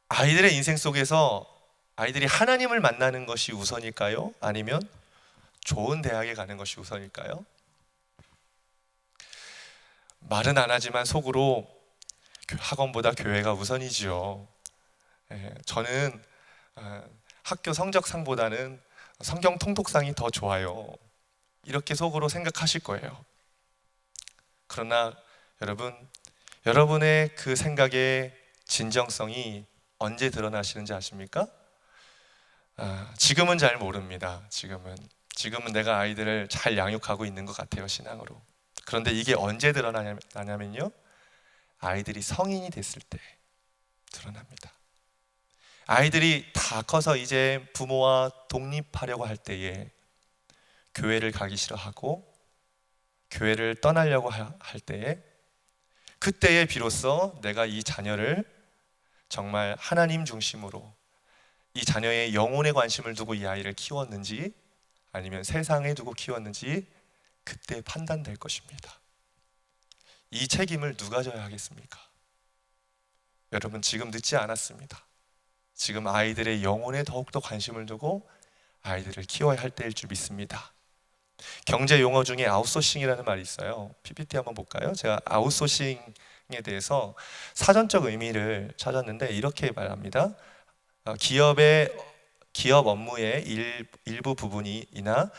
Speaker 1: 아이들의 인생 속에서 아이들이 하나님을 만나는 것이 우선일까요? 아니면 좋은 대학에 가는 것이 우선일까요? 말은 안 하지만 속으로 학원보다 교회가 우선이지요. 저는 학교 성적상보다는 성경 통독상이 더 좋아요. 이렇게 속으로 생각하실 거예요. 그러나 여러분, 여러분의 그 생각의 진정성이 언제 드러나시는지 아십니까? 지금은 잘 모릅니다. 지금은 내가 아이들을 잘 양육하고 있는 것 같아요, 신앙으로. 그런데 이게 언제 드러나냐면요, 아이들이 성인이 됐을 때 드러납니다. 아이들이 다 커서 이제 부모와 독립하려고 할 때에 교회를 가기 싫어하고 교회를 떠나려고 할 때에 그때에 비로소 내가 이 자녀를 정말 하나님 중심으로 이 자녀의 영혼에 관심을 두고 이 아이를 키웠는지 아니면 세상에 두고 키웠는지 그때 판단될 것입니다. 이 책임을 누가 져야 하겠습니까? 여러분, 지금 늦지 않았습니다. 지금 아이들의 영혼에 더욱더 관심을 두고 아이들을 키워야 할 때일 줄 믿습니다. 경제 용어 중에 아웃소싱이라는 말이 있어요. PPT 한번 볼까요? 제가 아웃소싱에 대해서 사전적 의미를 찾았는데 이렇게 말합니다. 기업 업무의 일부 부분이나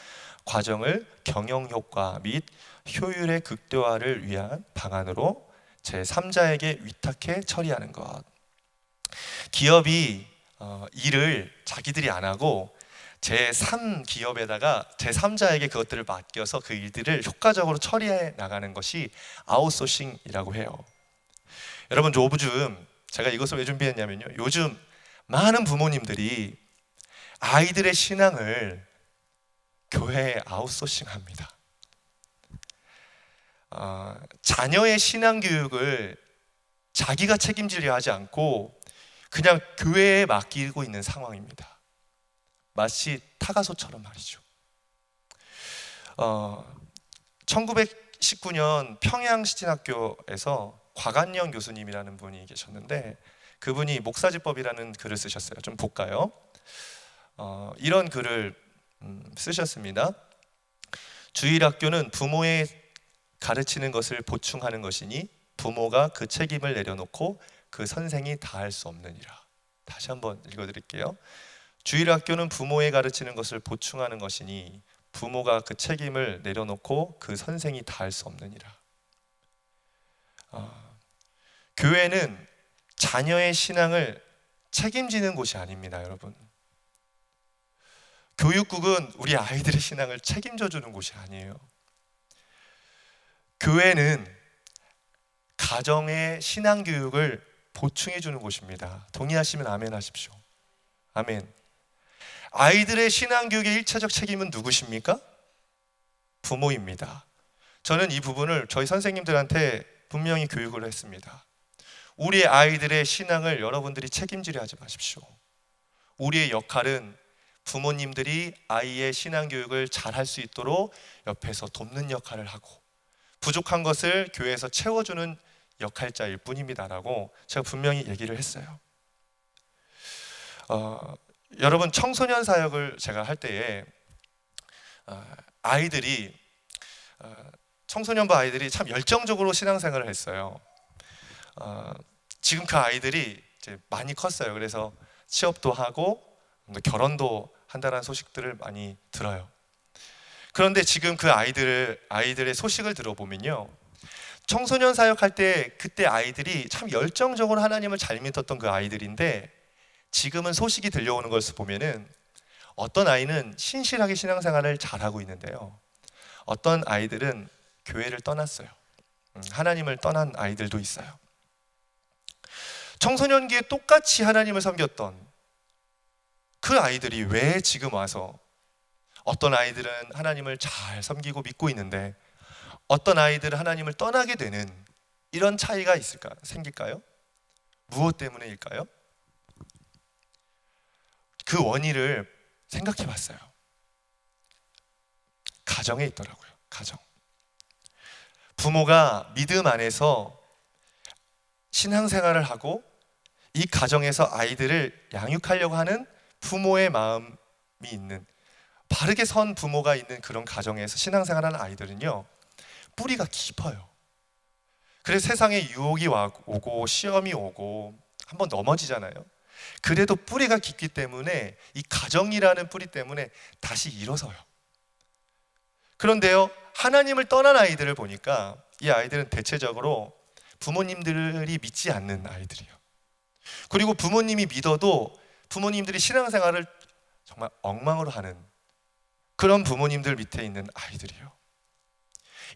Speaker 1: 과정을 경영 효과 및 효율의 극대화를 위한 방안으로 제3자에게 위탁해 처리하는 것. 기업이 일을 자기들이 안 하고 제3기업에다가 제3자에게 그것들을 맡겨서 그 일들을 효과적으로 처리해 나가는 것이 아웃소싱이라고 해요. 여러분, 요즘 제가 이것을 왜 준비했냐면요, 요즘 많은 부모님들이 아이들의 신앙을 교회에 아웃소싱합니다. 자녀의 신앙 교육을 자기가 책임지려 하지 않고 그냥 교회에 맡기고 있는 상황입니다. 마치 타가소처럼 말이죠. 1919년 평양시진학교에서 곽안영 교수님이라는 분이 계셨는데 그분이 목사지법이라는 글을 쓰셨어요. 좀 볼까요? 이런 글을 쓰셨습니다. 주일학교는 부모의 가르치는 것을 보충하는 것이니 부모가 그 책임을 내려놓고 그 선생이 다할 수 없느니라. 다시 한번 읽어드릴게요. 주일학교는 부모의 가르치는 것을 보충하는 것이니 부모가 그 책임을 내려놓고 그 선생이 다할 수 없느니라. 교회는 자녀의 신앙을 책임지는 곳이 아닙니다, 여러분. 교육국은 우리 아이들의 신앙을 책임져 주는 곳이 아니에요. 교회는 가정의 신앙 교육을 보충해 주는 곳입니다. 동의하시면 아멘 하십시오. 아멘. 아이들의 신앙 교육의 1차적 책임은 누구십니까? 부모입니다. 저는 이 부분을 저희 선생님들한테 분명히 교육을 했습니다. 우리 아이들의 신앙을 여러분들이 책임지려 하지 마십시오. 우리의 역할은 부모님들이 아이의 신앙 교육을 잘 할 수 있도록 옆에서 돕는 역할을 하고 부족한 것을 교회에서 채워주는 역할자일 뿐입니다라고 제가 분명히 얘기를 했어요. 여러분, 청소년 사역을 제가 할 때에 청소년부 아이들이 참 열정적으로 신앙생활을 했어요. 지금 그 아이들이 이제 많이 컸어요. 그래서 취업도 하고 결혼도 한다는 소식들을 많이 들어요. 그런데 지금 그 아이들의 소식을 들어보면요, 청소년 사역할 때 그때 아이들이 참 열정적으로 하나님을 잘 믿었던 그 아이들인데 지금은 소식이 들려오는 것을 보면은 어떤 아이는 신실하게 신앙생활을 잘하고 있는데요, 어떤 아이들은 교회를 떠났어요. 하나님을 떠난 아이들도 있어요. 청소년기에 똑같이 하나님을 섬겼던 그 아이들이 왜 지금 와서 어떤 아이들은 하나님을 잘 섬기고 믿고 있는데 어떤 아이들은 하나님을 떠나게 되는 이런 차이가 생길까요? 무엇 때문일까요? 그 원인을 생각해 봤어요. 가정에 있더라고요. 가정. 부모가 믿음 안에서 신앙생활을 하고 이 가정에서 아이들을 양육하려고 하는 부모의 마음이 있는, 바르게 선 부모가 있는 그런 가정에서 신앙생활하는 아이들은요, 뿌리가 깊어요. 그래서 세상에 유혹이 오고 시험이 오고 한번 넘어지잖아요. 그래도 뿌리가 깊기 때문에 이 가정이라는 뿌리 때문에 다시 일어서요. 그런데요, 하나님을 떠난 아이들을 보니까 이 아이들은 대체적으로 부모님들이 믿지 않는 아이들이에요. 그리고 부모님이 믿어도 부모님들이 신앙생활을 정말 엉망으로 하는 그런 부모님들 밑에 있는 아이들이에요.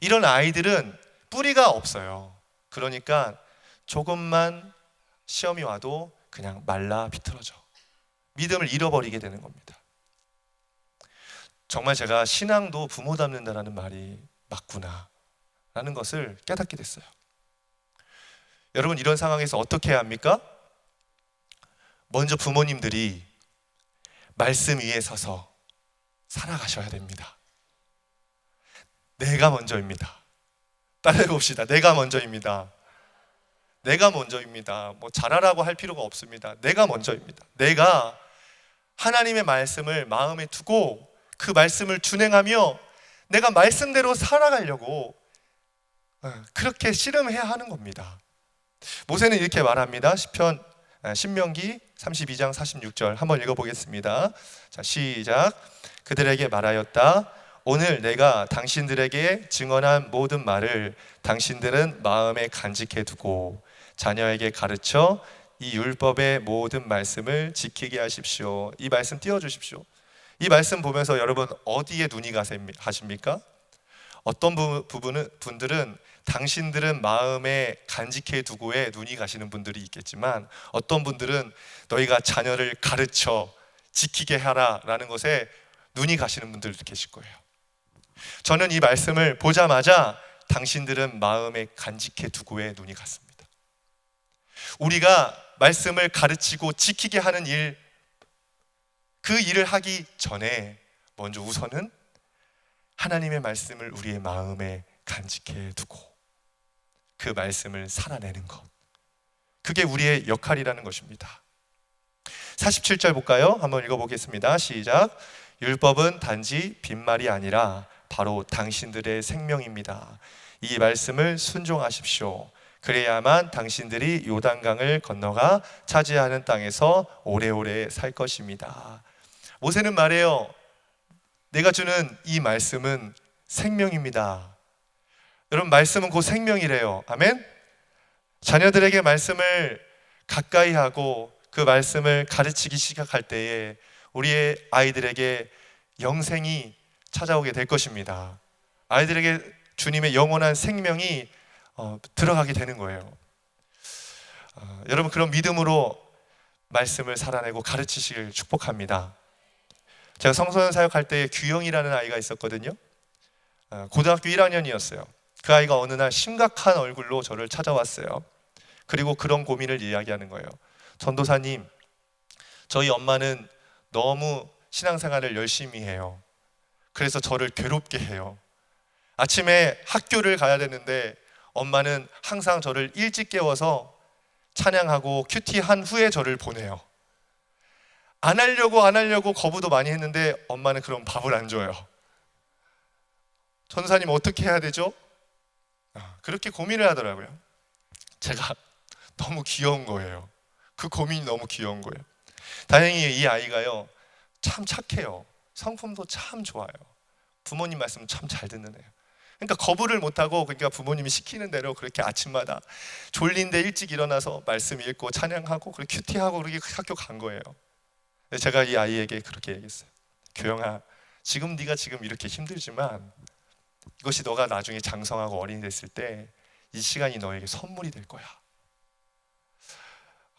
Speaker 1: 이런 아이들은 뿌리가 없어요. 그러니까 조금만 시험이 와도 그냥 말라 비틀어져 믿음을 잃어버리게 되는 겁니다. 정말 제가 신앙도 부모 닮는다라는 말이 맞구나 라는 것을 깨닫게 됐어요. 여러분, 이런 상황에서 어떻게 해야 합니까? 먼저 부모님들이 말씀 위에 서서 살아가셔야 됩니다. 내가 먼저입니다. 따라해 봅시다. 내가 먼저입니다. 내가 먼저입니다. 뭐 잘하라고 할 필요가 없습니다. 내가 먼저입니다. 내가 하나님의 말씀을 마음에 두고 그 말씀을 준행하며 내가 말씀대로 살아가려고 그렇게 씨름해야 하는 겁니다. 모세는 이렇게 말합니다. 신명기 32장 46절 한번 읽어보겠습니다. 자, 시작. 그들에게 말하였다. 오늘 내가 당신들에게 증언한 모든 말을 당신들은 마음에 간직해 두고 자녀에게 가르쳐 이 율법의 모든 말씀을 지키게 하십시오. 이 말씀 띄워주십시오. 이 말씀 보면서 여러분 어디에 눈이 가십니까? 어떤 분들은 당신들은 마음에 간직해 두고에 눈이 가시는 분들이 있겠지만, 어떤 분들은 너희가 자녀를 가르쳐 지키게 하라 라는 것에 눈이 가시는 분들도 계실 거예요. 저는 이 말씀을 보자마자 당신들은 마음에 간직해 두고에 눈이 갔습니다. 우리가 말씀을 가르치고 지키게 하는 일, 그 일을 하기 전에 먼저 우선은 하나님의 말씀을 우리의 마음에 간직해 두고 그 말씀을 살아내는 것, 그게 우리의 역할이라는 것입니다. 47절 볼까요? 한번 읽어보겠습니다. 시작. 율법은 단지 빈말이 아니라 바로 당신들의 생명입니다. 이 말씀을 순종하십시오. 그래야만 당신들이 요단강을 건너가 차지하는 땅에서 오래오래 살 것입니다. 모세는 말해요. 내가 주는 이 말씀은 생명입니다. 여러분, 말씀은 곧 생명이래요. 아멘? 자녀들에게 말씀을 가까이 하고 그 말씀을 가르치기 시작할 때에 우리의 아이들에게 영생이 찾아오게 될 것입니다. 아이들에게 주님의 영원한 생명이 들어가게 되는 거예요. 여러분, 그런 믿음으로 말씀을 살아내고 가르치시길 축복합니다. 제가 청소년 사역할 때 규영이라는 아이가 있었거든요. 고등학교 1학년이었어요. 그 아이가 어느 날 심각한 얼굴로 저를 찾아왔어요. 그리고 그런 고민을 이야기하는 거예요. 전도사님, 저희 엄마는 너무 신앙생활을 열심히 해요. 그래서 저를 괴롭게 해요. 아침에 학교를 가야 되는데 엄마는 항상 저를 일찍 깨워서 찬양하고 큐티한 후에 저를 보내요. 안 하려고 거부도 많이 했는데 엄마는 그럼 밥을 안 줘요. 전도사님, 어떻게 해야 되죠? 그렇게 고민을 하더라고요. 제가 너무 귀여운 거예요. 그 고민이 너무 귀여운 거예요. 다행히 이 아이가요, 참 착해요. 성품도 참 좋아요. 부모님 말씀 참 잘 듣는 애예요. 그러니까 거부를 못하고, 그러니까 부모님이 시키는 대로 그렇게 아침마다 졸린데 일찍 일어나서 말씀 읽고 찬양하고 그렇게 큐티하고 그렇게 학교 간 거예요. 제가 이 아이에게 그렇게 얘기했어요. 교영아, 지금 네가 지금 이렇게 힘들지만 이것이 너가 나중에 장성하고 어린이 됐을 때 이 시간이 너에게 선물이 될 거야.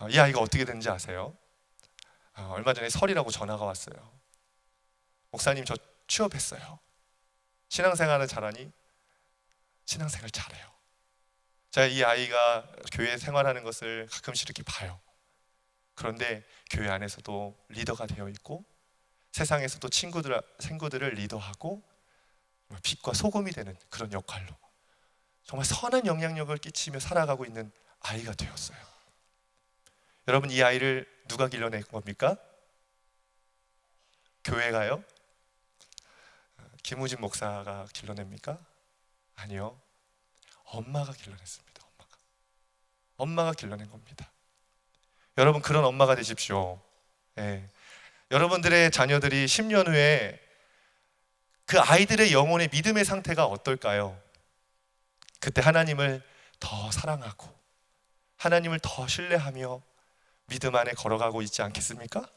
Speaker 1: 이 아이가 어떻게 됐는지 아세요? 얼마 전에 설이라고 전화가 왔어요. 목사님, 저 취업했어요. 신앙생활은 잘하니? 신앙생활 잘해요. 제가 이 아이가 교회 생활하는 것을 가끔씩 이렇게 봐요. 그런데 교회 안에서도 리더가 되어 있고 세상에서도 친구들을 리더하고 빛과 소금이 되는 그런 역할로 정말 선한 영향력을 끼치며 살아가고 있는 아이가 되었어요. 여러분, 이 아이를 누가 길러낸 겁니까? 교회가요? 김우진 목사가 길러냅니까? 아니요. 엄마가 길러냈습니다. 엄마가 길러낸 겁니다. 여러분, 그런 엄마가 되십시오. 예. 여러분들의 자녀들이 10년 후에 그 아이들의 영혼의 믿음의 상태가 어떨까요? 그때 하나님을 더 사랑하고 하나님을 더 신뢰하며 믿음 안에 걸어가고 있지 않겠습니까?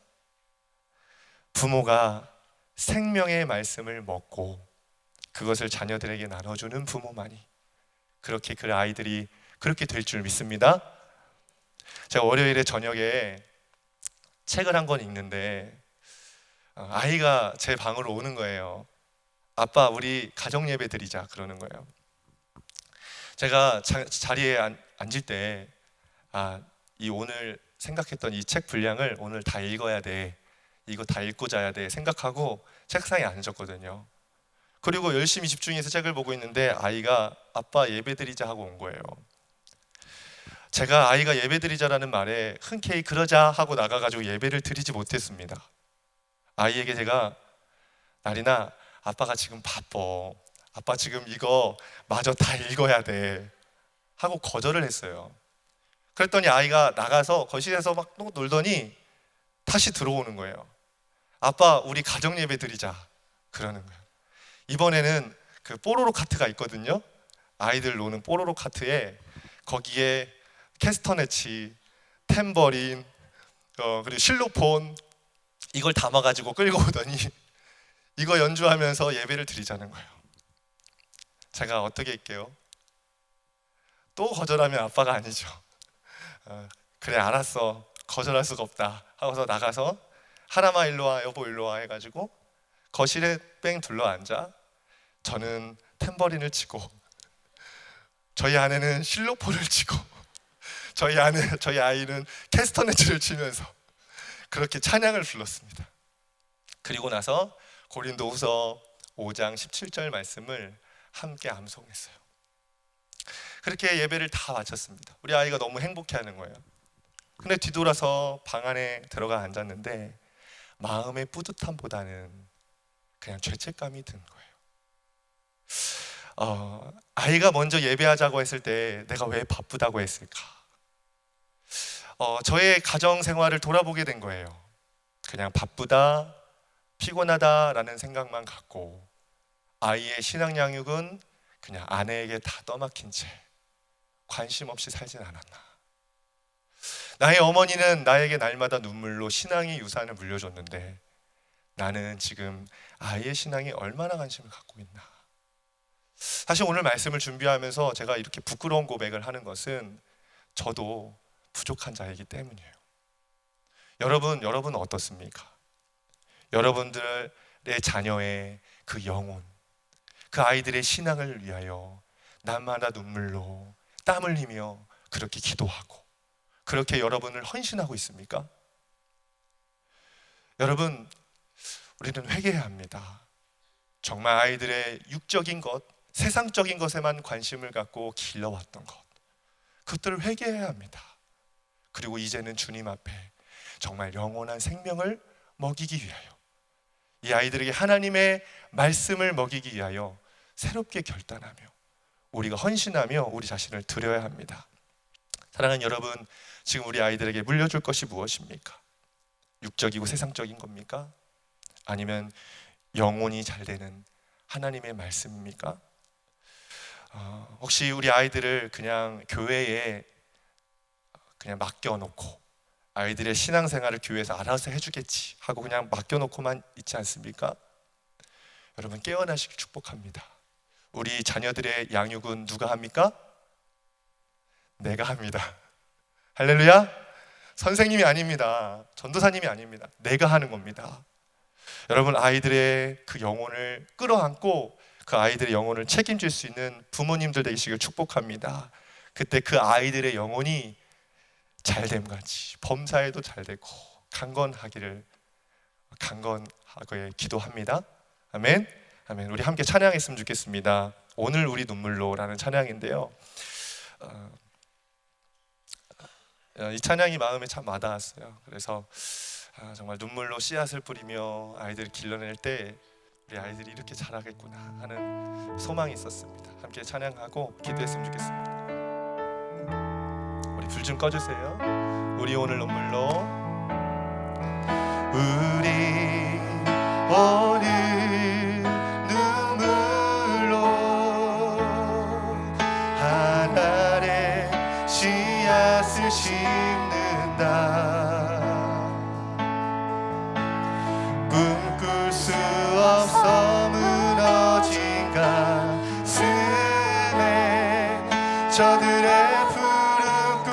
Speaker 1: 부모가 생명의 말씀을 먹고 그것을 자녀들에게 나눠주는 부모만이 그렇게 그 아이들이 그렇게 될 줄 믿습니다. 제가 월요일에 저녁에 책을 한 권 읽는데 아이가 제 방으로 오는 거예요. 아빠, 우리 가정 예배 드리자 그러는 거예요. 제가 자리에 앉을 때 이 오늘 생각했던 이 책 분량을 오늘 다 읽어야 돼, 이거 다 읽고 자야 돼 생각하고 책상에 앉았거든요. 그리고 열심히 집중해서 책을 보고 있는데 아이가 아빠 예배드리자 하고 온 거예요. 제가 아이가 예배드리자라는 말에 흔쾌히 그러자 하고 나가가지고 예배를 드리지 못했습니다. 아이에게 제가 나린아, 아빠가 지금 바빠, 아빠 지금 이거 마저 다 읽어야 돼 하고 거절을 했어요. 그랬더니 아이가 나가서 거실에서 막 놀더니 다시 들어오는 거예요. 아빠, 우리 가정 예배 드리자 그러는 거예요. 이번에는 그 뽀로로 카트가 있거든요. 아이들 노는 뽀로로 카트에 거기에 캐스터네치, 탬버린, 그리고 실로폰 이걸 담아가지고 끌고 오더니 이거 연주하면서 예배를 드리자는 거예요. 제가 어떻게 할게요? 또 거절하면 아빠가 아니죠. 그래 알았어, 거절할 수가 없다 하고서 나가서 하나마 일로와 여보 일로와 해가지고 거실에 뺑 둘러앉아 저는 탬버린을 치고 저희 아내는 실로폰을 치고 저희 아이는 캐스터네츠를 치면서 그렇게 찬양을 불렀습니다. 그리고 나서 고린도후서 5장 17절 말씀을 함께 암송했어요. 그렇게 예배를 다 마쳤습니다. 우리 아이가 너무 행복해하는 거예요. 근데 뒤돌아서 방 안에 들어가 앉았는데 마음의 뿌듯함보다는 그냥 죄책감이 든 거예요. 아이가 먼저 예배하자고 했을 때 내가 왜 바쁘다고 했을까? 저의 가정 생활을 돌아보게 된 거예요. 그냥 바쁘다, 피곤하다라는 생각만 갖고 아이의 신앙 양육은 그냥 아내에게 다 떠맡긴 채 관심 없이 살진 않았나. 나의 어머니는 나에게 날마다 눈물로 신앙의 유산을 물려줬는데 나는 지금 아이의 신앙에 얼마나 관심을 갖고 있나. 사실 오늘 말씀을 준비하면서 제가 이렇게 부끄러운 고백을 하는 것은 저도 부족한 자이기 때문이에요. 여러분 어떻습니까? 여러분들의 자녀의 그 영혼, 그 아이들의 신앙을 위하여 날마다 눈물로 땀 흘리며 그렇게 기도하고 그렇게 여러분을 헌신하고 있습니까? 여러분, 우리는 회개해야 합니다. 정말 아이들의 육적인 것, 세상적인 것에만 관심을 갖고 길러왔던 것, 그것들을 회개해야 합니다. 그리고 이제는 주님 앞에 정말 영원한 생명을 먹이기 위하여, 이 아이들에게 하나님의 말씀을 먹이기 위하여 새롭게 결단하며 우리가 헌신하며 우리 자신을 드려야 합니다. 사랑하는 여러분, 지금 우리 아이들에게 물려줄 것이 무엇입니까? 육적이고 세상적인 겁니까? 아니면 영혼이 잘 되는 하나님의 말씀입니까? 혹시 우리 아이들을 그냥 교회에 그냥 맡겨놓고 아이들의 신앙생활을 교회에서 알아서 해주겠지 하고 그냥 맡겨놓고만 있지 않습니까? 여러분, 깨어나시길 축복합니다. 우리 자녀들의 양육은 누가 합니까? 내가 합니다. 할렐루야. 선생님이 아닙니다. 전도사님이 아닙니다. 내가 하는 겁니다. 여러분, 아이들의 그 영혼을 끌어안고 그 아이들의 영혼을 책임질 수 있는 부모님들 되시길 축복합니다. 그때 그 아이들의 영혼이 잘됨같이 범사에도 잘되고 강건하게 기도합니다. 아멘. 아멘. 우리 함께 찬양했으면 좋겠습니다. 오늘 우리 눈물로라는 찬양인데요, 이 찬양이 마음에 참 와닿았어요. 그래서 정말 눈물로 씨앗을 뿌리며 아이들을 길러낼 때 우리 아이들이 이렇게 자라겠구나 하는 소망이 있었습니다. 함께 찬양하고 기도했으면 좋겠습니다. 우리 불 좀 꺼주세요. 우리 오늘 눈물로, 우리 오늘 눈물로 하늘에 씨앗을 심는다. 꿈꿀 수 없어 무너진 가슴에 저들의 푸른 꿈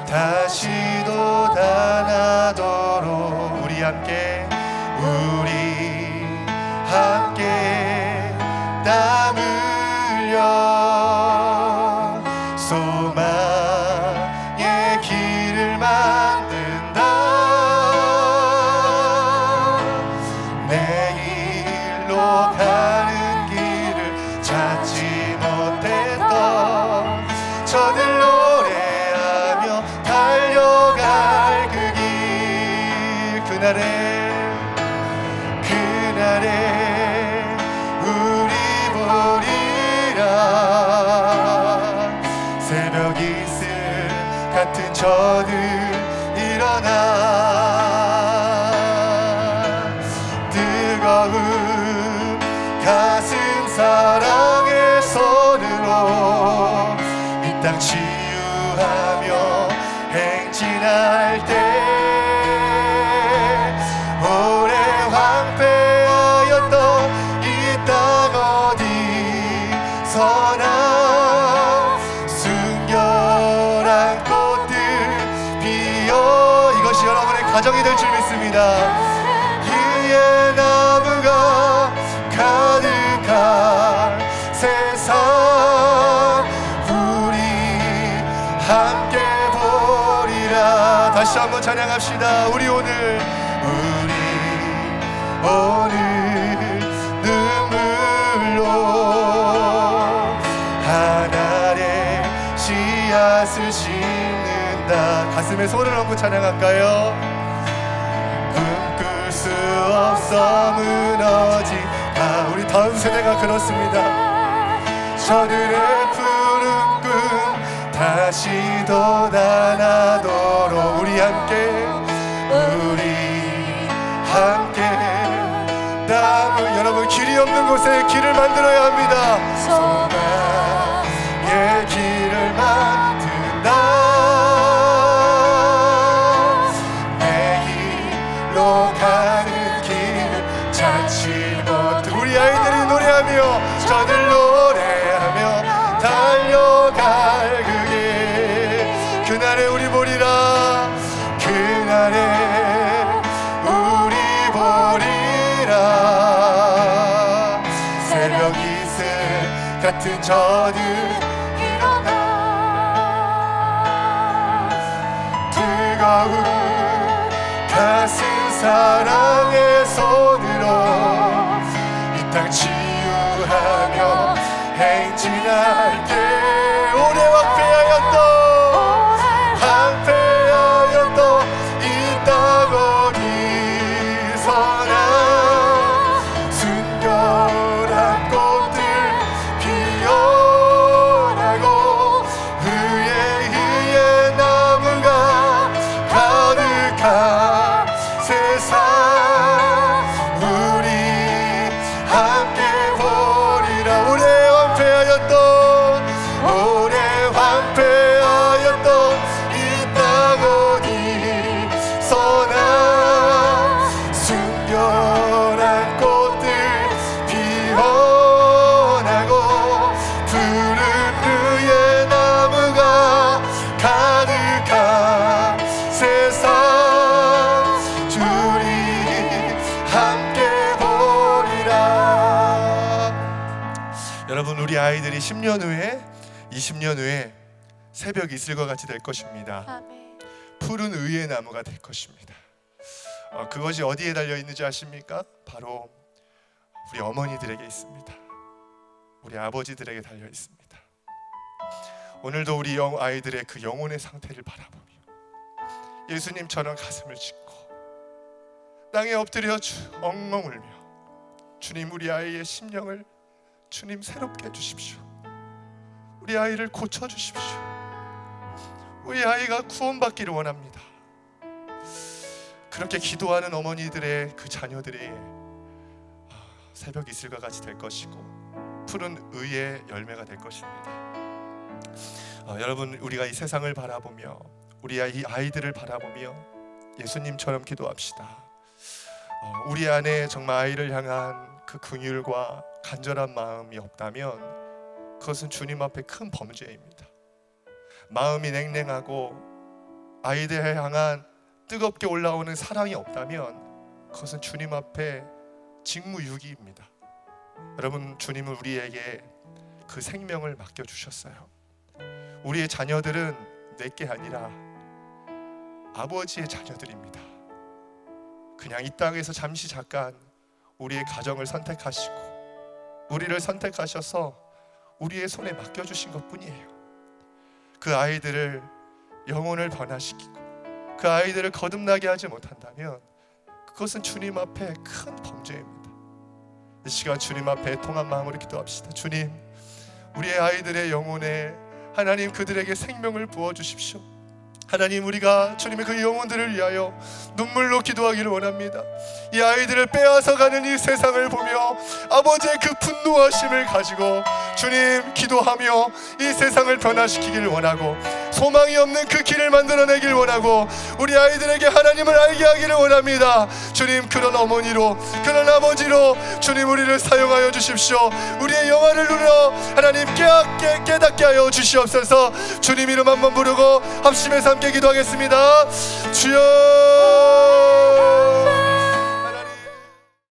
Speaker 1: 다시 돋아나도록 우리 함께 땀 흘려 소망의 같은 저들 일어나 뜨거운 가슴 사랑의 손으로 이 땅 치유하며 행진할 때 오래 황폐하였던 이 땅 어디서나 순결한 꽃들 피어 이것이 여러분의 가정이 될 줄 믿습니다. 이의 나무가 가득한 세상 우리 함께 보리라. 다시 한번 찬양합시다. 우리 오늘 눈물로 하나의 씨앗을 심는다. 가슴에 손을 얹고 찬양할까요? 꿈꿀 수 없어 무너진 우리 다음 세대가 그렇습니다. 저들의 푸른 꿈 다시 돋아나도록 우리 함께 여러분 길이 없는 곳에 길을 만들어야 합니다. 소망의 길을 만든다. 내 길로 가는 길을 찾지 못해 우리 아이들이 노래하며 저들 노래하며 달려갈 그게 그날에 우리 보리라. 그날에 우리 보리라. 새벽 이슬 같은 저들 일어나 뜨거운 가슴 사랑의 손으로 이 땅 치유하며 행진할 때 오래 황폐하였던 이 땅 어디서나 순결한 꽃들 피어나고 의의 나무가 가득한 세상 우리 함께 보리라. 오래 황폐하였던 이 땅 어디서나 순결한 꽃들 피어나고 푸른 의의 나무가 가득한 세상 우리 함께 보리라. 여러분 우리 아이들이 10년 후에 20년 후에 새벽 이슬과 같이 될 것입니다.
Speaker 2: 아멘.
Speaker 1: 푸른 의의 나무가 될 것입니다. 그것이 어디에 달려 있는지 아십니까? 바로 우리 어머니들에게 있습니다. 우리 아버지들에게 달려 있습니다. 오늘도 우리 아이들의 그 영혼의 상태를 바라보며 예수님처럼 가슴을 찢고 땅에 엎드려 엉엉 울며 주님 우리 아이의 심령을 주님 새롭게 해주십시오. 우리 아이를 고쳐주십시오. 우리 아이가 구원받기를 원합니다. 그렇게 기도하는 어머니들의 그 자녀들이 새벽 이슬과 같이 될 것이고 푸른 의의 열매가 될 것입니다. 여러분 우리가 이 세상을 바라보며 우리 아이들을 바라보며 예수님처럼 기도합시다. 우리 안에 정말 아이를 향한 그 긍휼과 간절한 마음이 없다면 그것은 주님 앞에 큰 범죄입니다. 마음이 냉랭하고 아이들에 향한 뜨겁게 올라오는 사랑이 없다면 그것은 주님 앞에 직무유기입니다. 여러분 주님은 우리에게 그 생명을 맡겨주셨어요. 우리의 자녀들은 내게 아니라 아버지의 자녀들입니다. 그냥 이 땅에서 잠시 잠깐 우리의 가정을 선택하시고 우리를 선택하셔서 우리의 손에 맡겨주신 것뿐이에요. 그 아이들을 영혼을 변화시키고 그 아이들을 거듭나게 하지 못한다면 그것은 주님 앞에 큰 범죄입니다. 이 시간 주님 앞에 통한 마음으로 기도합시다. 주님, 우리의 아이들의 영혼에 하나님 그들에게 생명을 부어주십시오.
Speaker 2: 하나님, 우리가 주님의 그 영혼들을 위하여 눈물로 기도하기를 원합니다. 이 아이들을 빼앗아가는 이 세상을 보며 아버지의 그 분노하심을 가지고 주님 기도하며 이 세상을 변화시키기를 원하고, 소망이 없는 그 길을 만들어내길 원하고, 우리 아이들에게 하나님을 알게 하기를 원합니다. 주님, 그런 어머니로, 그런 아버지로 주님 우리를 사용하여 주십시오. 우리의 영화를 누려 하나님 깨닫게 하여 주시옵소서. 주님 이름 한번 부르고 합심해서 함께 기도하겠습니다. 주여